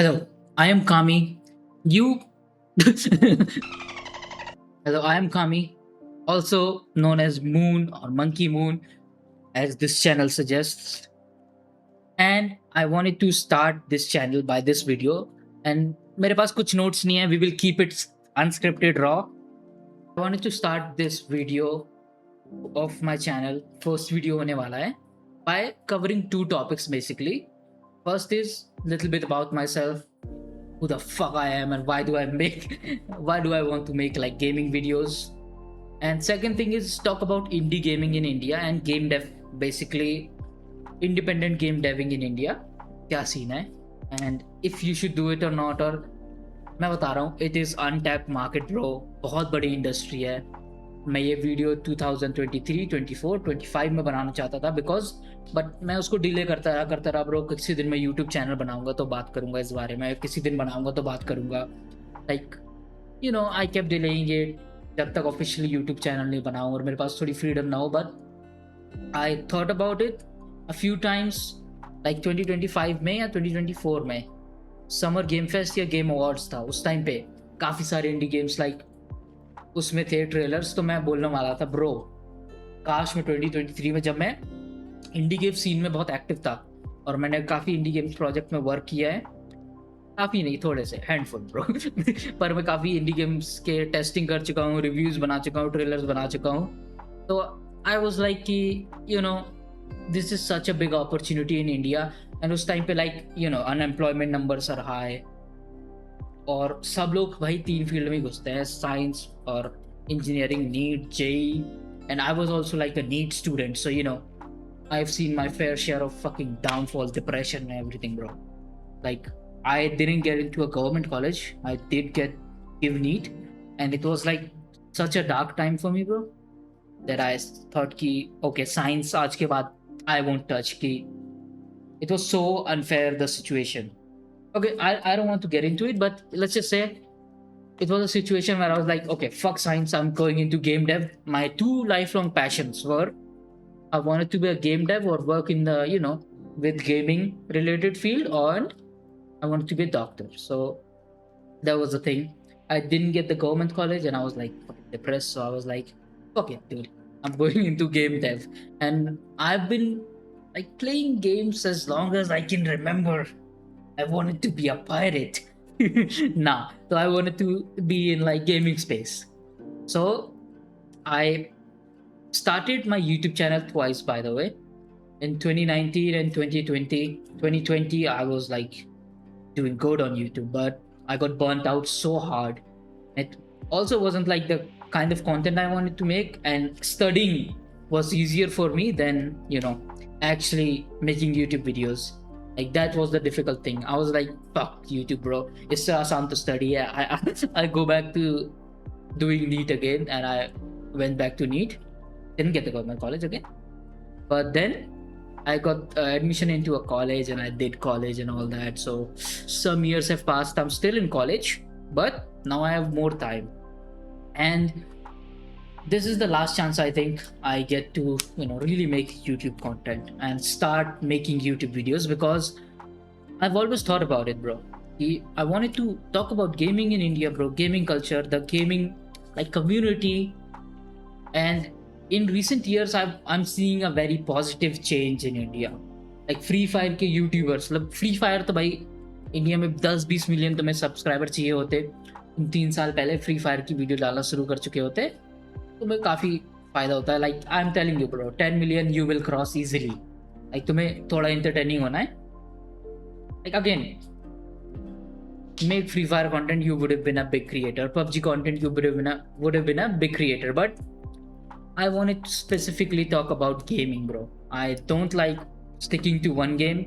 Hello, I am Kami. You. Hello, I am Kami, also known as Moon or Monkey Moon, as this channel suggests. And I wanted to start this channel by this video. And मेरे पास कुछ notes नहीं है. We will keep it unscripted, raw. I wanted to start this video of my channel. First video होने वाला है by covering two topics basically. First is little bit about myself, who the fuck I am and why do I want to make like gaming videos. And second thing is talk about indie gaming in India and game dev, basically independent game deving in India. क्या scene है and if you should do it or not. और मैं बता रहा हूँ it is untapped market bro, बहुत बड़ी industry है. मैं ये वीडियो 2023, 24, 25 में बनाना चाहता था बट मैं उसको डिले करता रहा ब्रो. किसी दिन मैं यूट्यूब चैनल बनाऊंगा तो बात करूंगा इस बारे में, किसी दिन बनाऊंगा तो बात करूंगा. Like I kept delaying it जब तक ऑफिशियली यूट्यूब चैनल नहीं बनाऊँ और मेरे पास थोड़ी फ्रीडम ना हो. But I thought about it a few times, like 2025 में या 2024 में समर गेम फेस्ट या गेम अवार्ड्स था. उस टाइम पे काफ़ी सारे इंडी गेम्स लाइक उसमें थे ट्रेलर्स. तो मैं बोलने वाला था ब्रो, काश मैं 2023 में, जब मैं इंडी गेम सीन में बहुत एक्टिव था और मैंने काफ़ी इंडी गेम्स प्रोजेक्ट में वर्क किया है, काफ़ी नहीं थोड़े से हैंडफुल ब्रो पर मैं काफ़ी इंडी गेम्स के टेस्टिंग कर चुका हूँ, रिव्यूज़ बना चुका हूँ, ट्रेलर्स बना चुका हूँ. तो आई वॉज लाइक कि this is such a big opportunity in India. And उस टाइम पे like unemployment numbers are high और सब लोग भाई तीन फील्ड में घुसते हैं, साइंस और engineering, NEET, JEE. And I was also like a NEET student, so I've seen my fair share of fucking downfalls, depression and everything, bro. Like, I didn't get into a government college. I did give NEET, and it was like such a dark time for me, bro, that I thought ki okay, science aaj ke baad I won't touch. Ki it was so unfair, the situation. Okay, I don't want to get into it, but let's just say it was a situation where I was like, okay, fuck science, I'm going into game dev. My two lifelong passions were I wanted to be a game dev or work in the, with gaming related field, or I wanted to be a doctor. So that was the thing. I didn't get the government college and I was like fucking depressed. So I was like, fuck it, dude. I'm going into game dev. And I've been like playing games as long as I can remember. I wanted to be a pirate. Nah. So I wanted to be in like gaming space. So I started my YouTube channel twice, by the way, in 2019 and 2020. 2020, I was like doing good on YouTube, but I got burnt out so hard. It also wasn't like the kind of content I wanted to make, and studying was easier for me than, actually making YouTube videos. Like that was the difficult thing. I was like, fuck YouTube, bro. It's so awesome to study. I go back to doing NEET again, and I went back to NEET. Didn't get to go to my college again, but then I got admission into a college and I did college and all that. So some years have passed. I'm still in college, but now I have more time. And this is the last chance I think I get to, really make YouTube content and start making YouTube videos, because I've always thought about it, bro. I wanted to talk about gaming in India, bro, gaming culture, the gaming like community. And in recent years, I'm seeing a very positive change in India. Like Free Fire के YouTubers, मतलब free fire तो भाई India में 10-20 million तुम्हें subscriber चाहिए होते, तुम 3 साल पहले फ्री फायर की वीडियो डालना शुरू कर चुके होते, तुम्हें काफ़ी फायदा होता है. Like I am telling you bro, 10 million you will cross easily. Like तुम्हें थोड़ा इंटरटेनिंग होना है. Like again, make Free Fire content, you would have been a big creator. PUBG content, you would have been a big creator. But I wanted to specifically talk about gaming, bro. I don't like sticking to one game.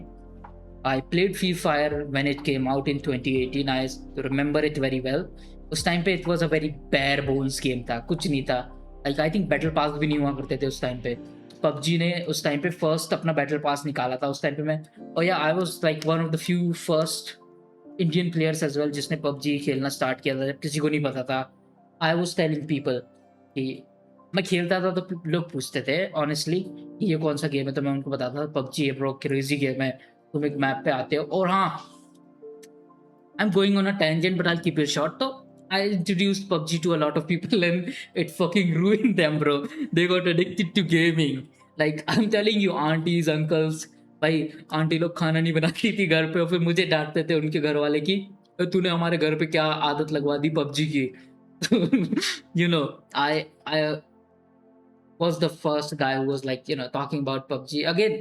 I played Free Fire when it came out in 2018. I remember it very well. उस time पे it was a very bare bones game था, कुछ नहीं था. Like I think battle pass भी नहीं हुआ करते थे उस टाइम पे. PUBG ने उस टाइम पे फर्स्ट अपना बैटल पास निकाला था. उस टाइम पे मैं, और या I was like one of the few first Indian players as well जिसने PUBG खेलना स्टार्ट किया था जब किसी को नहीं पता था. आई वाज टेलिंग पीपल कि मैं खेलता था तो लोग पूछते थे ऑनेस्टली कि ये कौन सा गेम है, तो मैं उनको बताता था PUBG है ब्रो, क्रेजी गेम है, तुम एक मैप पे आते हो. और हाँ, I'm going on a tangent, but I'll keep it short. So I introduced PUBG to a lot of people, and it fucking ruined them, bro. They got addicted to gaming. Like I'm telling you, aunties, uncles, भाई aunty लोग खाना नहीं बनाती थी घर पे और फिर मुझे डांटते थे उनके घर वाले की तूने हमारे घर पे क्या आदत लगवा दी पबजी की. you know, I was the first guy who was like, talking about PUBG again,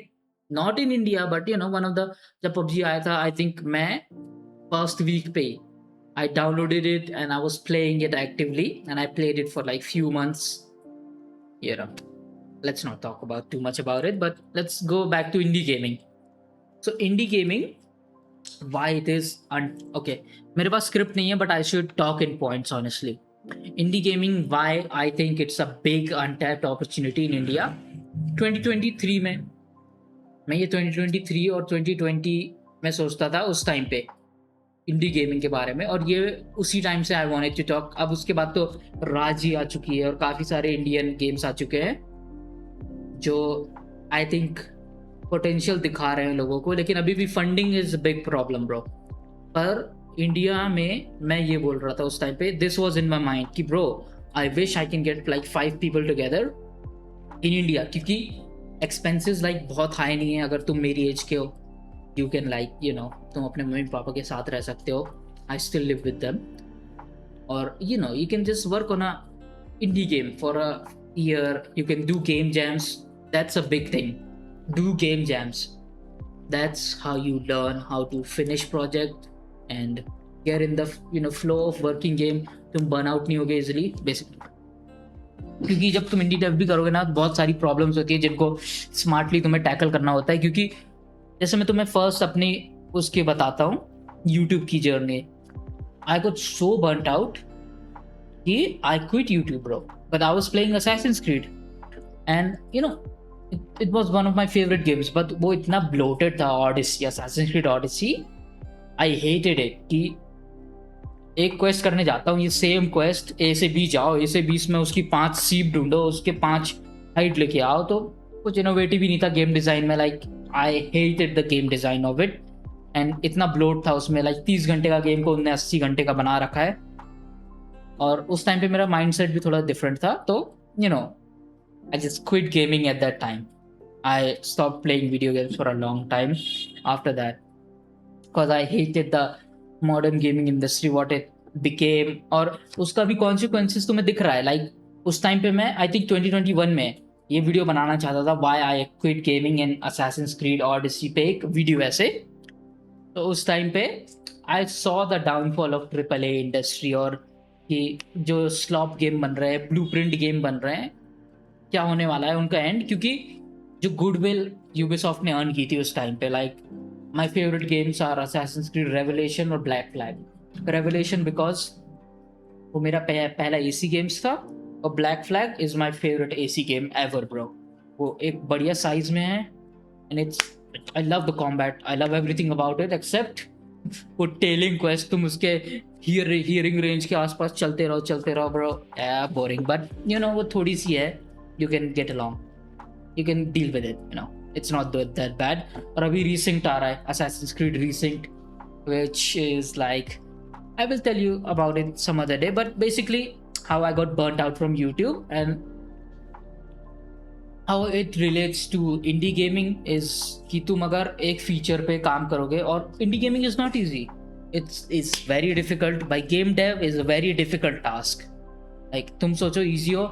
not in India, but one of the जब PUBG आया था, I think मैं first week पे I downloaded it and I was playing it actively and I played it for like few months. You know, let's not talk about too much about it, but let's go back to indie gaming. So indie gaming, why it is okay. मेरे पास script नहीं है, but I should talk in points honestly. Indie gaming, why I think it's a big untapped opportunity in India. 2023 में मैं ये 2023 और 2020 में सोचता था उस टाइम पे इंडी गेमिंग के बारे में, और ये उसी टाइम से आई वांटेड टू टॉक. अब उसके बाद तो राजी आ चुकी है और काफ़ी सारे इंडियन गेम्स आ चुके हैं जो आई थिंक पोटेंशियल दिखा रहे हैं लोगों को, लेकिन अभी भी funding is big problem bro. पर इंडिया में मैं ये बोल रहा था उस टाइम पे, this was in my mind कि bro I wish I can get like 5 people together in India, क्योंकि एक्सपेंसेस लाइक बहुत हाई नहीं है. अगर तुम मेरी एज के हो, यू कैन लाइक तुम अपने मम्मी पापा के साथ रह सकते हो. I still live with them, और you can just work on a indie game for a year. You can do game jams, that's a big thing. Do game jams, that's how you learn how to finish project and get in the flow of working game. तुम burn out नहीं होगे easily basically, क्योंकि जब तुम इंडी Dave भी करोगे ना तो बहुत सारी प्रॉब्लम्स होती है जिनको स्मार्टली तुम्हें टैकल करना होता है. क्योंकि जैसे मैं तुम्हें फर्स्ट अपनी उसके बताता हूँ यूट्यूब की जर्नी. I got so burned out कि I quit YouTube bro, but I was playing Assassin's Creed and it was one of my favorite games, but वो इतना bloated था. Odyssey, Assassin's Creed Odyssey, I hated it. कि एक quest करने जाता हूँ, ये सेम क्वेस्ट A से B जाओ, A से B में उसकी 5 सीप ढूंढो, उसके 5 हाइट लेके आओ, तो कुछ इनोवेटिव ही नहीं था गेम डिज़ाइन में. Like I hated the game design of it, and इतना ब्लोट था उसमें. लाइक 30 घंटे का गेम को उन्होंने 80 घंटे का बना रखा है, और उस टाइम पे मेरा माइंड सेट भी थोड़ा डिफरेंट था. तो I just quit gaming at that time. I stopped playing video games for a long time after that because I hated the modern gaming industry, what it became. और उसका भी consequences तुम्हें दिख रहा है. Like उस टाइम पे मैं I think 2021 में ये वीडियो बनाना चाहता था, why I quit gaming in Assassin's Creed Odyssey पे एक वीडियो ऐसे. तो उस टाइम पे I saw the downfall of AAA industry, और कि जो स्लॉप गेम बन रहे हैं, ब्लूप्रिंट गेम बन रहे हैं, क्या होने वाला है उनका एंड. क्योंकि जो गुडविल यूबीसॉफ्ट ने अर्न की थी उस टाइम पे, like my favourite games are Assassin's Creed Revelation और ब्लैक फ्लैग. रेवलेशन बिकॉज वो मेरा पहला एसी गेम्स था, और Black Flag is my favourite AC game ever bro. वो एक बढ़िया साइज में है, and it's I love the combat, I love everything about it except वो टेलिंग क्वेस्ट. तुम उसके हियरिंग रेंज के आसपास चलते रहो ब्रो, बोरिंग. बट वो थोड़ी सी है, you can get along, you can deal with it, it's not that bad. और अभी Resync आ रहा है, Assassin's Creed Resync, which is like, I will tell you about it some other day. But basically how I got burnt out from YouTube and how it relates to indie gaming is कि तुम अगर एक feature पे काम करोगे, और indie gaming is not easy, it's very difficult. By game dev is a very difficult task. Like तुम सोचो easy हो,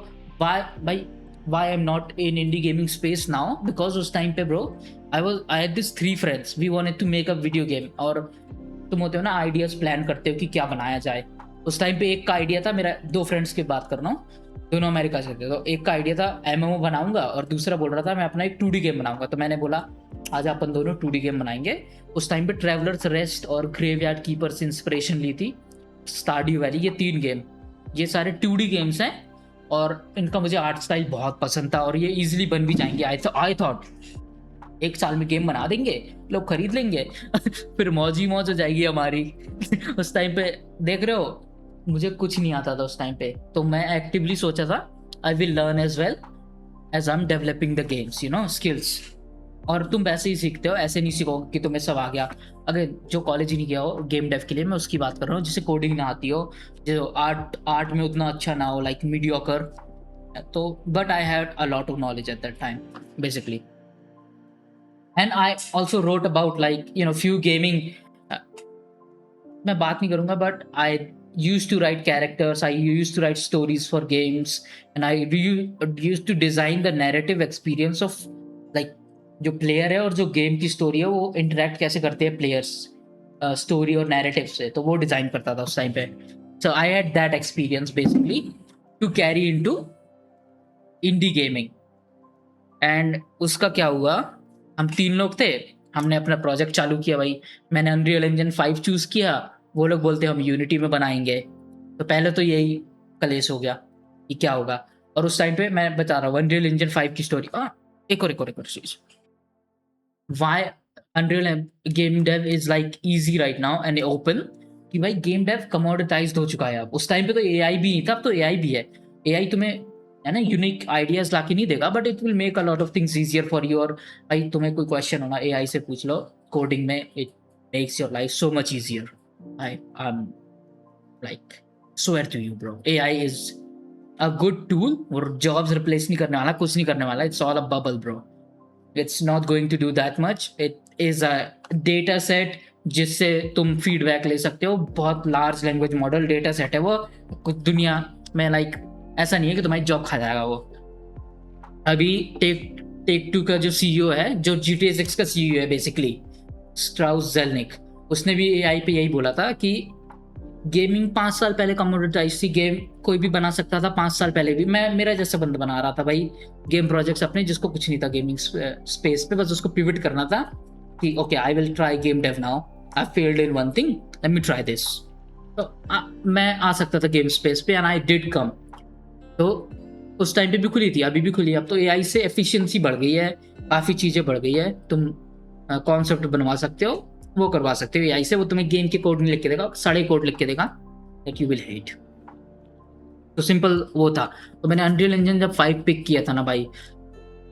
why I'm not in indie gaming space now, because उस टाइम पे bro I had these 3 friends, we wanted to make a video game. और तुम होते हो ना आइडियाज प्लान करते हो कि क्या बनाया जाए. उस टाइम पे एक का आइडिया था, मेरा 2 फ्रेंड्स की बात कर रहा हूँ, दोनों अमेरिका से थे. तो एक का आइडिया था MMO बनाऊंगा, और दूसरा बोल रहा था मैं अपना एक 2D गेम बनाऊंगा. तो मैंने बोला आज अपन दोनों 2D गेम बनाएंगे. उस टाइम पे ट्रैवलर्स रेस्ट और ग्रेवयार्ड कीपर से इंस्पिरेशन ली थी, स्टारड्यू वैली, ये 3 गेम, ये सारे 2D गेम्स हैं, और इनका मुझे आर्ट स्टाइल बहुत पसंद था, और ये इजीली बन भी जाएंगे. आई थॉट 1 साल में गेम बना देंगे, लोग खरीद लेंगे, फिर मौज ही मौज हो जाएगी हमारी. उस टाइम पे देख रहे हो मुझे कुछ नहीं आता था उस टाइम पे, तो मैं एक्टिवली सोचा था I will learn as well as I am developing the games, skills. और तुम वैसे ही सीखते हो, ऐसे नहीं सीखोगे कि तुम्हें सब आ गया. अगर जो कॉलेज ही नहीं गया हो गेम डेव के लिए, मैं उसकी बात कर रहा हूँ, जिसे कोडिंग ना आती हो, जो आर्ट आर्ट में उतना अच्छा ना हो, लाइक मीडियोकर, तो but I had a lot of knowledge at that time basically. And I also wrote about like few gaming, मैं बात नहीं करूंगा, but I used to write characters, I used to write stories for games, and I used to design the narrative experience of like जो player है और जो game की story है वो इंटरेक्ट कैसे करते हैं प्लेयर्स स्टोरी और नैरेटिव से, तो वो डिजाइन करता था उस टाइम पे. So I had that experience basically to carry into indie gaming. And उसका क्या हुआ, हम 3 लोग थे, हमने अपना प्रोजेक्ट चालू किया भाई. मैंने अनरियल इंजन 5 चूज किया, वो लोग बोलते हम यूनिटी में बनाएंगे. तो पहले तो यही कलेश हो गया कि क्या होगा. और उस टाइम पे मैं बता रहा हूँ अनरियल इंजन 5 की स्टोरी. एक और चीज, why Unreal game dev is like easy right now and open, कि भाई गेम डेव कमोडिटाइज्ड हो चुका है अब. उस टाइम पे तो एआई भी नहीं था, अब तो एआई भी है. एआई तुम्हें है ना यूनिक आइडियाज ला के नहीं देगा, but it will make a lot of things easier for you. और भाई तुम्हें कोई क्वेश्चन होना एआई से पूछ लो कोडिंग में, it makes your life so much easier. I am like swear to you bro, AI is a good tool. और जॉब्स रिप्लेस नहीं करने वाला, कुछ नहीं करने वाला. It's all a bubble bro, it's not going to do that much. It is a data set जिससे तुम फीडबैक ले सकते हो. बहुत large language model data set है वो. कुछ दुनिया में लाइक ऐसा नहीं है कि तुम्हारी जॉब खा जाएगा वो. अभी टेक टू का जो सीईओ है, जो GTA 6 का सीईओ है बेसिकली, स्ट्राउस जेलनिक, उसने भी एआई पे यही बोला था कि गेमिंग 5 साल पहले कमोडिटाइज थी. गेम कोई भी बना सकता था 5 साल पहले भी. मैं मेरा जैसा बंदा बना रहा था भाई गेम प्रोजेक्ट्स अपने, जिसको कुछ नहीं था गेमिंग स्पेस पे, बस उसको पिवट करना था कि okay I will try game dev now, I failed in one thing, let me try this. तो मैं आ सकता था गेम स्पेस पे एंड आई डिड कम. तो उस टाइम पे भी खुली थी, अभी भी खुली है. अब तो एआई से एफिशिएंसी बढ़ गई है, काफ़ी चीज़ें बढ़ गई है. तुम कॉन्सेप्ट बनवा सकते हो, वो करवा सकते हो एआई से. वो तुम्हें गेम के कोड नहीं लिख के देगा, सारे कोड लिख के देगा दैट यू विल हेट. तो सिंपल वो था. तो मैंने अनरियल इंजन जब 5 पिक किया था ना भाई,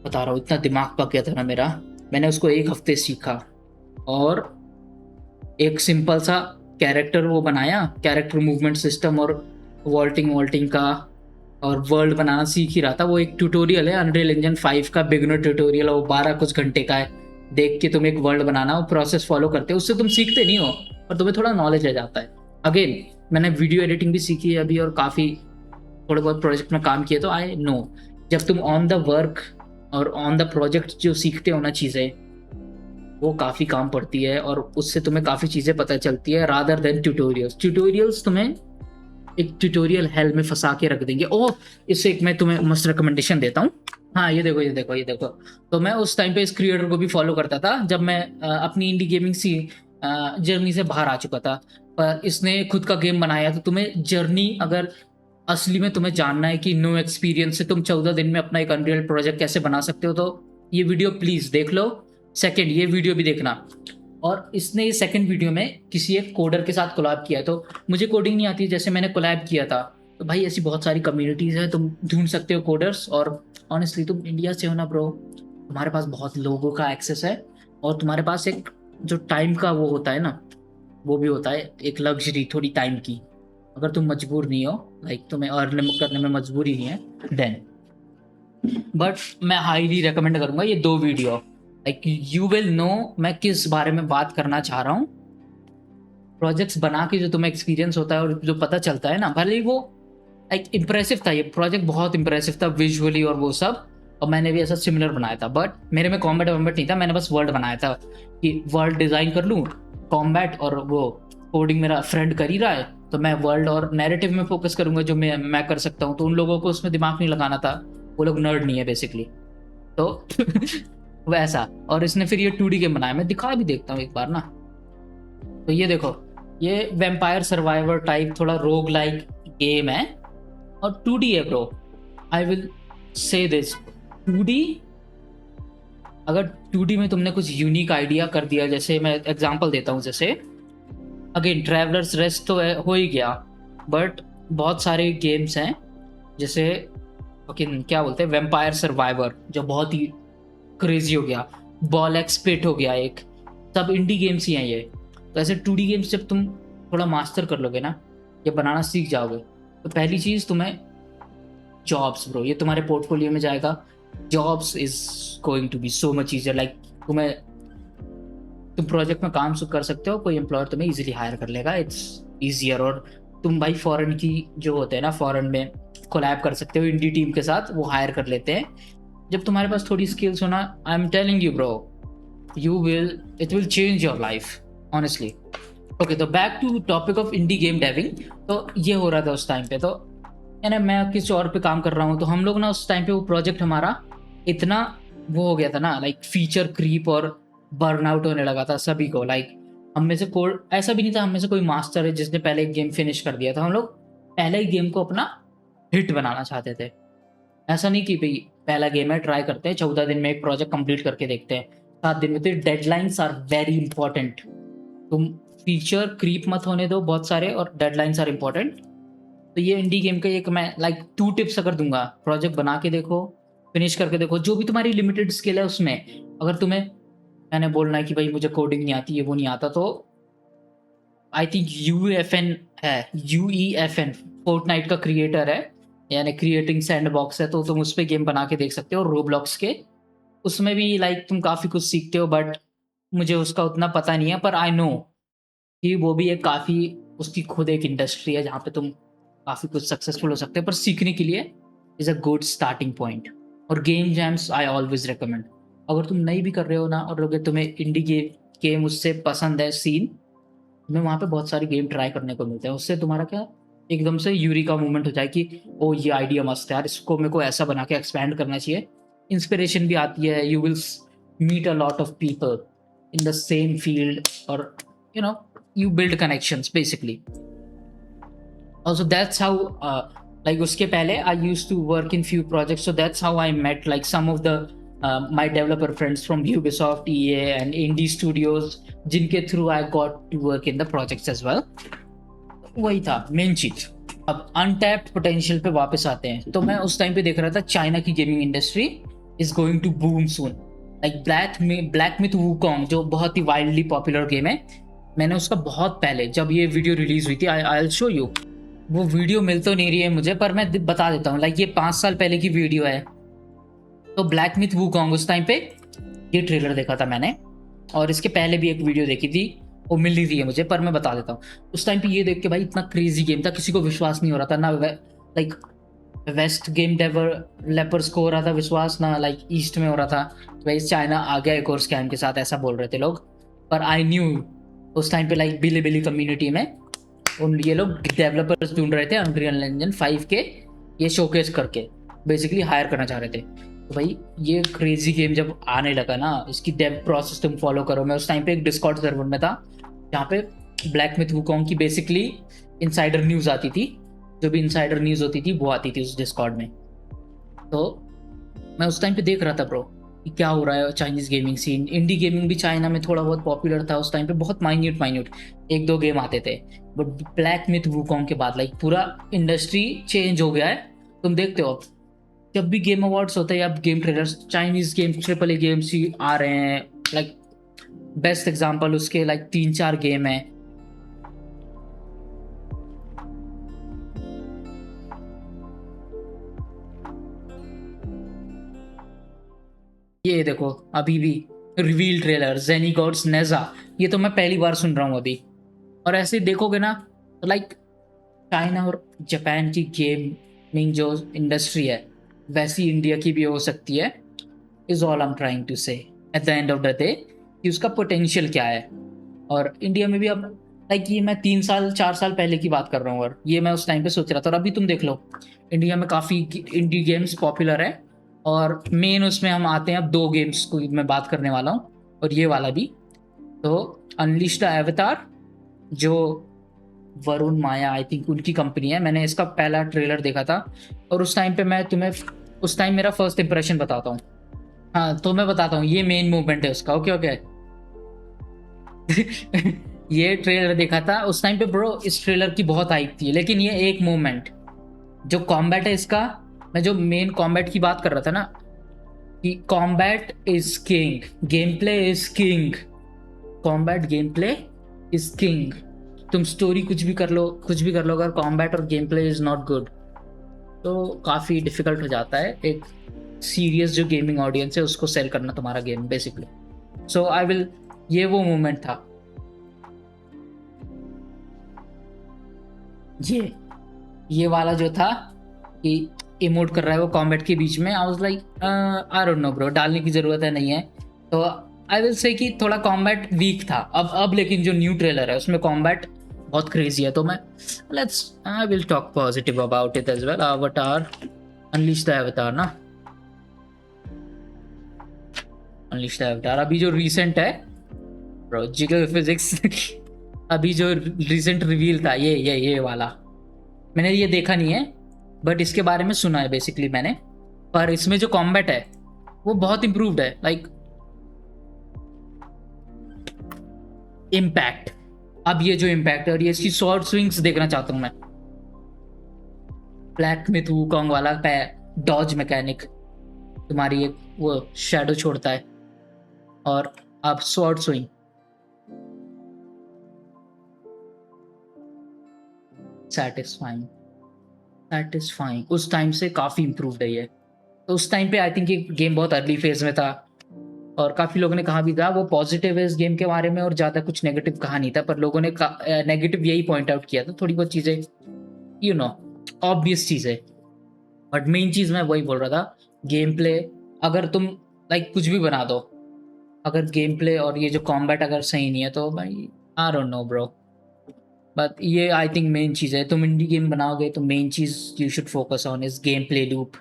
बता रहा हूँ इतना दिमाग पक गया था ना मेरा. मैंने उसको 1 हफ्ते सीखा और एक सिंपल सा कैरेक्टर वो बनाया, कैरेक्टर मूवमेंट सिस्टम और वॉल्टिंग का, और वर्ल्ड बनाना सीख ही रहा था. वो एक ट्यूटोरियल है अनरियल इंजन 5 का, बिगिनर ट्यूटोरियल है वो, 12 कुछ घंटे का है. देख के तुम एक वर्ल्ड बनाना, वो प्रोसेस फॉलो करते हो, उससे तुम सीखते नहीं हो पर तुम्हें थोड़ा नॉलेज आ जाता है. अगेन मैंने वीडियो एडिटिंग भी सीखी है अभी, और काफ़ी थोड़े बहुत प्रोजेक्ट में काम किया. तो आई नो जब तुम ऑन द वर्क और ऑन द प्रोजेक्ट जो सीखते हो ना चीज़ें, वो काफ़ी काम पड़ती है और उससे तुम्हें काफ़ी चीज़ें पता चलती है, रादर देन ट्यूटोरियल्स तुम्हें एक ट्यूटोरियल हेल में फंसा के रख देंगे. ओह, इससे एक मैं तुम्हें मस्त रिकमेंडेशन देता हूँ. हाँ ये देखो. तो मैं उस टाइम पे इस क्रिएटर को भी फॉलो करता था जब मैं अपनी इंडी गेमिंग सी जर्नी से बाहर आ चुका था. पर इसने खुद का गेम बनाया. तो तुम्हें जर्नी अगर असली में तुम्हें जानना है कि नो एक्सपीरियंस से तुम 14 दिन में अपना एक अनरियल प्रोजेक्ट कैसे बना सकते हो, तो ये वीडियो प्लीज़ देख लो. सेकेंड ये वीडियो भी देखना. और इसने ये सेकंड वीडियो में किसी एक कोडर के साथ कोलैब किया. तो मुझे कोडिंग नहीं आती, जैसे मैंने कोलैब किया था. तो भाई ऐसी बहुत सारी कम्युनिटीज़ हैं, तुम ढूंढ सकते हो कोडर्स. और ऑनेस्टली तुम इंडिया से हो ना ब्रो, तुम्हारे पास बहुत लोगों का एक्सेस है, और तुम्हारे पास एक जो टाइम का वो होता है ना, वो भी होता है एक लग्जरी थोड़ी टाइम की. अगर तुम मजबूर नहीं हो, लाइक तुम्हें अर्न करने में मजबूरी नहीं है, देन बट मैं हाईली रिकमेंड करूँगा ये 2 video. Like you will know मैं किस बारे में बात करना चाह रहा हूँ. प्रोजेक्ट्स बना के जो तुम्हें एक्सपीरियंस होता है और जो पता चलता है ना, भले ही वो लाइक इम्प्रेसिव था, ये प्रोजेक्ट बहुत इम्प्रेसिव था विजुअली और वो सब. और मैंने भी ऐसा सिमिलर बनाया था, बट मेरे में कॉम्बैट वॉम्बैट नहीं था. मैंने बस वर्ल्ड बनाया था कि वर्ल्ड डिज़ाइन कर लूँ, कॉम्बैट और वो कोडिंग मेरा फ्रेंड कर ही रहा है, तो मैं वर्ल्ड और नैरेटिव में फोकस करूँगा जो मैं कर सकता हूँ. तो उन लोगों को उसमें दिमाग नहीं लगाना था, वो लोग नर्ड नहीं है बेसिकली. तो वैसा. और इसने फिर ये 2D गेम बनाया, मैं दिखा भी देखता हूँ एक बार ना. तो ये देखो, ये वैम्पायर सर्वाइवर टाइप थोड़ा रोग लाइक गेम है और 2D है ब्रो. आई विल से दिस 2D. अगर 2D में तुमने कुछ यूनिक आइडिया कर दिया, जैसे मैं एग्जांपल देता हूँ, जैसे अगेन ट्रैवलर्स रेस्ट तो हो ही गया, बट बहुत सारे गेम्स हैं जैसे क्या बोलते हैं, वैम्पायर सर्वाइवर जो बहुत ही क्रेजी हो गया, बॉल एक्सपेट हो गया, एक सब इंडी गेम्स ही हैं ये. तो ऐसे 2D गेम्स जब तुम थोड़ा मास्टर कर लोगे ना या बनाना सीख जाओगे, तो पहली चीज़ तुम्हें जॉब्स ब्रो, ये तुम्हारे पोर्टफोलियो में जाएगा। Jobs is going to be so much easier, like तुम प्रोजेक्ट में काम कर सकते हो, कोई एम्प्लॉयर तुम्हें इजीली हायर कर लेगा, इट्स ईजियर। और तुम भाई फॉरेन की जो होते हैं ना, फॉरेन में कोलैब कर सकते हो इंडी टीम के साथ, वो हायर कर लेते हैं जब तुम्हारे पास थोड़ी स्किल्स होना। I am telling you bro, it will change your life honestly. Okay, तो back to topic of indie game devving. तो ये हो रहा था उस टाइम पे, तो यानी मैं किसी और पे काम कर रहा हूँ, तो हम लोग ना उस टाइम पे वो प्रोजेक्ट हमारा इतना वो हो गया था ना, लाइक फीचर क्रीप और बर्नआउट होने लगा था सभी को। लाइक हम में से कोई ऐसा भी नहीं था, हम में से कोई मास्टर है जिसने पहले एक गेम फिनिश कर दिया था। हम लोग पहले ही गेम को अपना हिट बनाना चाहते थे। ऐसा नहीं कि भाई पहला गेम है, ट्राई करते हैं, 14 दिन में एक प्रोजेक्ट कंप्लीट करके देखते हैं, 7 दिन में। तो डेडलाइंस आर वेरी इंपॉर्टेंट। तुम फीचर क्रीप मत होने दो बहुत सारे, और डेडलाइंस आर इंपॉर्टेंट। तो ये इंडी गेम का एक मैं लाइक 2 टिप्स अगर दूंगा, प्रोजेक्ट बना के देखो, फिनिश करके देखो, जो भी तुम्हारी लिमिटेड स्किल है उसमें। अगर तुम्हें मैंने बोलना है कि भाई मुझे कोडिंग नहीं आती, ये वो नहीं आता, तो आई थिंक UEFN है, UEFN फोर्टनाइट का क्रिएटर है, यानी क्रिएटिंग सैंडबॉक्स है, तो तुम उस पर गेम बना के देख सकते हो रोब्लॉक्स के। उसमें भी लाइक तुम काफ़ी कुछ सीखते हो, बट मुझे उसका उतना पता नहीं है, पर आई नो कि वो भी एक काफ़ी, उसकी खुद एक इंडस्ट्री है जहाँ पे तुम काफ़ी कुछ सक्सेसफुल हो सकते हो। पर सीखने के लिए is a good starting point. और game jams I always recommend. अगर तुम नहीं भी कर रहे हो ना, और अगर तुम्हें इंडी गेम उससे पसंद है सीन, तुम्हें वहाँ पे बहुत सारी गेम ट्राई करने को मिलते हैं। उससे तुम्हारा क्या एकदम से यूरी का मूवमेंट हो जाए कि ओ ये आइडिया मस्त है यार, इसको मेरे को ऐसा बना के एक्सपैंड करना चाहिए। इंस्पिरेशन भी आती है, you will meet a lot of people in the same field, और you know you build connections basically. Also that's how like uske pehle I used to work in few projects, so that's how I met like some of the my developer friends from Ubisoft, EA and indie studios, jinke through I got to work in the projects as well. वही था main चीज। अब untapped potential पे वापस आते हैं, तो मैं उस टाइम पे देख रहा था चाइना की gaming industry is going to boom soon. Like Black Myth Wukong जो बहुत ही वाइल्डली पॉपुलर गेम है, मैंने उसका बहुत पहले जब ये वीडियो रिलीज हुई थी, आई विल शो यू। वो वीडियो मिल तो नहीं रही है मुझे, पर मैं बता देता हूँ, लाइक ये 5 साल पहले की वीडियो है। तो ब्लैक मिथ वुकोंग उस टाइम पे ये ट्रेलर देखा था मैंने, और इसके पहले भी एक वीडियो देखी थी, वो मिल नहीं रही है मुझे, पर मैं बता देता हूँ। उस टाइम पे ये देख के भाई इतना क्रेजी गेम था, किसी को विश्वास नहीं हो रहा था ना, लाइक वेस्ट गेम डेवलपर्स को हो रहा था विश्वास, ना लाइक ईस्ट में हो रहा था भाई चाइना आ गया एक और स्कैम के साथ, ऐसा बोल रहे थे लोग। पर आई न्यू उस टाइम पे लाइक बिली कम्युनिटी में उन ये लोग डेवलपर्स ढूंढ रहे थे अनरियल इंजन 5 के ये शोकेस करके बेसिकली हायर करना चाह रहे थे। तो भाई ये क्रेजी गेम जब आने लगा ना, इसकी डेव प्रोसेस तुम फॉलो करो। मैं उस टाइम पे एक डिस्कॉर्ड सर्वर में था जहाँ पे ब्लैक मिथ वुकोंग की बेसिकली इनसाइडर न्यूज़ आती थी, जो भी इनसाइडर न्यूज़ होती थी वो आती थी उस डिस्कॉर्ड में। तो मैं उस टाइम पे देख रहा था ब्रो कि क्या हो रहा है चाइनीज़ गेमिंग सीन। इंडी गेमिंग भी चाइना में थोड़ा बहुत पॉपुलर था उस टाइम पे, बहुत माइन्यूट 1-2 गेम आते थे। बट ब्लैक मिथ वुकोंग के बाद लाइक पूरा इंडस्ट्री चेंज हो गया है। तुम देखते हो जब भी गेम अवार्ड्स होते हैं या game trailers, Chinese game AAA games ही आ रहे हैं। लाइक बेस्ट एग्जांपल उसके लाइक 3-4 गेम है। ये देखो अभी भी रिवील ट्रेलर जेनीगॉड्स नेजा, ये तो मैं पहली बार सुन रहा हूँ अभी। और ऐसे देखोगे ना तो लाइक चाइना और जापान की गेमिंग जो इंडस्ट्री है वैसी इंडिया की भी हो सकती है, is all I am trying to say at the end of the day कि उसका पोटेंशियल क्या है। और इंडिया में भी अब लाइक ये मैं 3-4 साल पहले की बात कर रहा हूँ, और ये मैं उस टाइम पे सोच रहा था। और अभी तुम देख लो इंडिया में काफ़ी इंडी गेम्स पॉपुलर है, और मेन उसमें हम आते हैं अब 2 गेम्स को मैं बात करने वाला हूँ, और ये वाला भी। तो अनलिश द एवतार जो वरुण माया आई थिंक उनकी कंपनी है, मैंने इसका पहला ट्रेलर देखा था। और उस टाइम पे मैं तुम्हें उस टाइम मेरा फर्स्ट इंप्रेशन बताता हूँ। हाँ तो मैं बताता हूँ, ये मेन मूवमेंट है उसका। ओके ये ट्रेलर देखा था उस टाइम पे ब्रो, इस ट्रेलर की बहुत हाइप थी, लेकिन ये एक मूवमेंट जो कॉम्बैट है इसका, मैं जो मेन कॉम्बैट की बात कर रहा था ना कि combat is king, game play is king. Combat game play is king. तुम स्टोरी कुछ भी कर लो, कुछ भी कर लो, अगर कॉम्बैट और game play is not good तो काफ़ी डिफिकल्ट हो जाता है एक सीरियस जो गेमिंग ऑडियंस है उसको सेल करना तुम्हारा game basically. So I will, ये वो मोमेंट था। ये वाला जो था कि इमोट कर रहा है वो कॉम्बैट के बीच में, आई was like I don't no bro, डालने की ज़रूरत है नहीं है। तो आई विल से कि थोड़ा कॉम्बैट वीक था। अब लेकिन जो न्यू ट्रेलर है उसमें कॉम्बैट बहुत क्रेजी है। तो मैं let's I will talk positive about it as well. Avatar unleash the Avatar ना, अनलीश द अवतार अभी जो रीसेंट है ब्रो, जिगल फिजिक्स अभी जो रिसेंट रिवील था ये वाला, मैंने ये देखा नहीं है बट इसके बारे में सुना है बेसिकली मैंने। पर इसमें जो कॉम्बैट है वो बहुत इम्प्रूव्ड है, लाइक इम्पैक्ट। अब ये जो इम्पैक्ट है और ये इसकी शॉर्ट स्विंग्स देखना चाहता हूँ मैं। ब्लैक मिथ वूकॉन्ग वाला डॉज मैकेनिक, तुम्हारी एक वो शैडो छोड़ता है और अब शॉर्ट स्विंग सेटिस्फाइंग सेटिस्फाइंग उस टाइम से काफ़ी इम्प्रूव्ड है ये। तो उस टाइम पे आई थिंक ये गेम बहुत अर्ली फेज में था और काफ़ी लोगों ने कहा भी था वो पॉजिटिव है इस गेम के बारे में और ज़्यादा कुछ नेगेटिव कहा नहीं था, पर लोगों ने नेगेटिव यही पॉइंट आउट किया था, थोड़ी बहुत चीज़ें यू नो ऑब्वियस चीज़ें। बट मेन चीज़ मैं वही बोल रहा था, गेम प्ले अगर तुम लाइक कुछ भी बना दो, अगर गेम प्ले और ये जो कॉम्बैट अगर सही नहीं है तो भाई आई डोंट नो ब्रो। बट ये आई थिंक मेन चीज़ है, तुम इंडी गेम बनाओगे तो main cheese you should focus on is game play loop.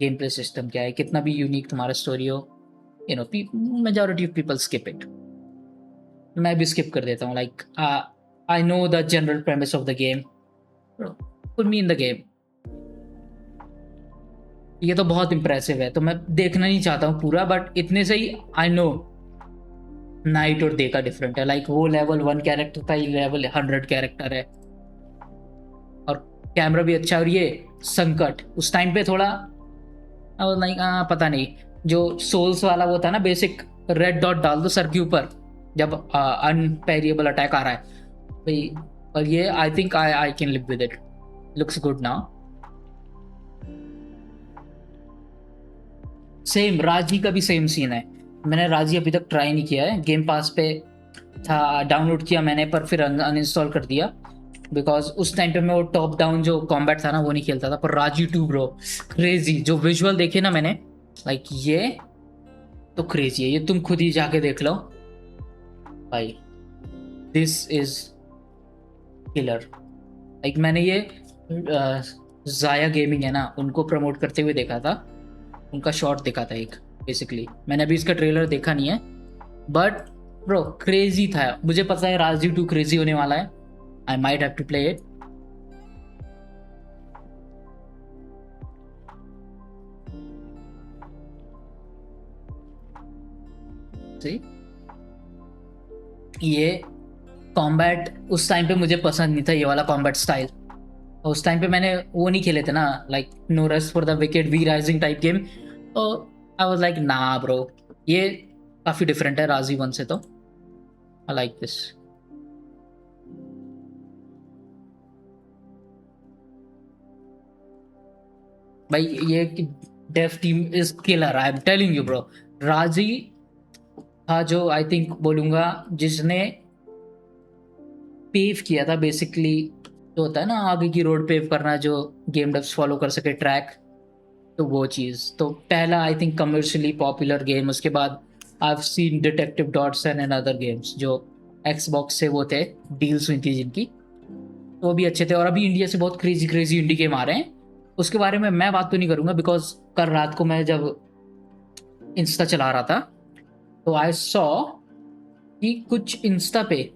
Game play system क्या है, कितना भी यूनिक तुम्हारा स्टोरी हो, you know majority of people skip it. मैं भी स्किप कर देता हूँ, like I know the general premise of the game, put me in the game. ये तो बहुत इंप्रेसिव है तो मैं देखना नहीं चाहता हूँ पूरा, बट इतने से ही आई नो नाइट और डे का डिफरेंट है। लाइक वो लेवल 1 कैरेक्टर था, ये लेवल 100 कैरेक्टर है और कैमरा भी अच्छा है। और ये संकट उस टाइम पे थोड़ा लाइक पता नहीं, जो सोल्स वाला वो था ना बेसिक, रेड डॉट डाल दो सर के ऊपर जब अनपेरिएबल अटैक आ रहा है भाई। और ये I think I can live with it, looks good now. Same राजी का भी सेम सीन है। मैंने राजी अभी तक ट्राई नहीं किया है, गेम पास पे था, डाउनलोड किया मैंने पर फिर अनइंस्टॉल कर दिया बिकॉज उस टाइम पे मैं वो टॉप डाउन जो कॉम्बैट था ना वो नहीं खेलता था। पर राजी 2 ब्रो क्रेजी, जो विजुअल देखे ना मैंने, लाइक ये तो क्रेजी है, ये तुम खुद ही जाके देख लो भाई, दिस इज किलर। लाइक मैंने ये जाया गेमिंग है ना उनको प्रमोट करते हुए देखा था, उनका शॉट देखा था एक बेसिकली। मैंने अभी इसका ट्रेलर देखा नहीं है बट ब्रो क्रेजी था। मुझे पता है राजी 2 क्रेजी होने वाला है, I might have to play it. See ये कॉम्बैट उस टाइम पे मुझे पसंद नहीं था, ये वाला कॉम्बैट स्टाइल। उस टाइम पे मैंने वो नहीं खेले थे ना, like No Rest for the Wicked, V Rising type game. तो आई वाज लाइक ना ब्रो, ये काफ़ी डिफरेंट है राजी 1 से। तो आई लाइक दिस। भाई ये dev team is killer, I am telling you bro. राजी था जो आई थिंक बोलूँगा जिसने पेव किया था बेसिकली, जो होता है ना आगे की रोड पेव करना जो गेम डेव्स फॉलो कर सके ट्रैक, तो वो चीज़ तो पहला I think commercially popular game. उसके बाद I have seen detective dots and other games जो एक्सबॉक्स से वो थे, डील्स हुई थी जिनकी, तो वो भी अच्छे थे। और अभी इंडिया से बहुत क्रेजी क्रेजी इंडी गेम आ रहे हैं, उसके बारे में मैं बात तो नहीं करूँगा बिकॉज कल रात को मैं जब इंस्टा चला रहा था तो आई सॉ कि कुछ इंस्टा पे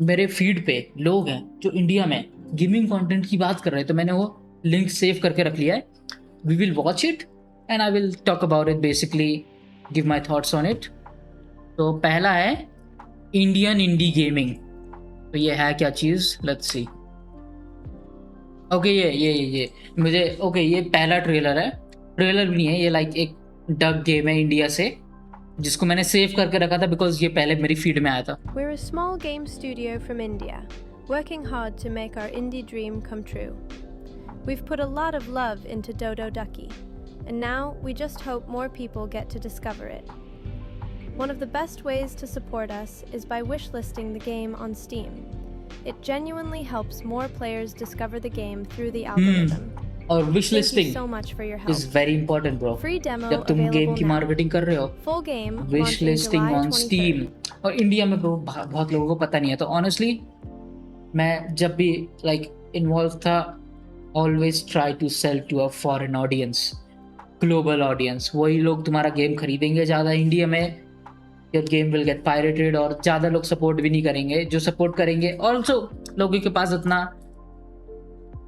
मेरे फीड पे लोग हैं जो इंडिया में गेमिंग कंटेंट की बात कर रहे हैं, तो मैंने वो लिंक सेव करके रख लिया है। We will watch it and I will talk about it, basically give my thoughts on it. तो पहला है इंडियन इंडी गेमिंग, तो ये है क्या चीज़, लेट्स सी। ओके ये मुझे ओके ये पहला ट्रेलर है, ट्रेलर भी नहीं है ये, लाइक एक डब गेम है इंडिया से जिसको मैंने सेव करके रखा था बिकॉज ये पहले मेरी फीड में आया था। We're a small game studio from India, working hard to make our indie dream come true. We've put a lot of love into Dodo Ducky, and now we just hope more people get to discover it. One of the best ways to support us is by wishlisting the game on Steam. It genuinely helps more players discover the game through the algorithm. और wish Thank you listing so much for your is help. Very important bro. Free demo जब तुम game available की now. Marketing कर रहे हो, Full game wish launching listing July on 23rd. Steam. और India में bro बहुत लोगों को पता नहीं है, तो ऑनेस्टली मैं जब भी इन्वॉल्व था, always try to sell to a foreign audience, global audience. वही लोग तुम्हारा गेम खरीदेंगे ज़्यादा। इंडिया में your game will get pirated और ज़्यादा लोग सपोर्ट भी नहीं करेंगे। जो सपोर्ट करेंगे, ऑल्सो लोगों के पास उतना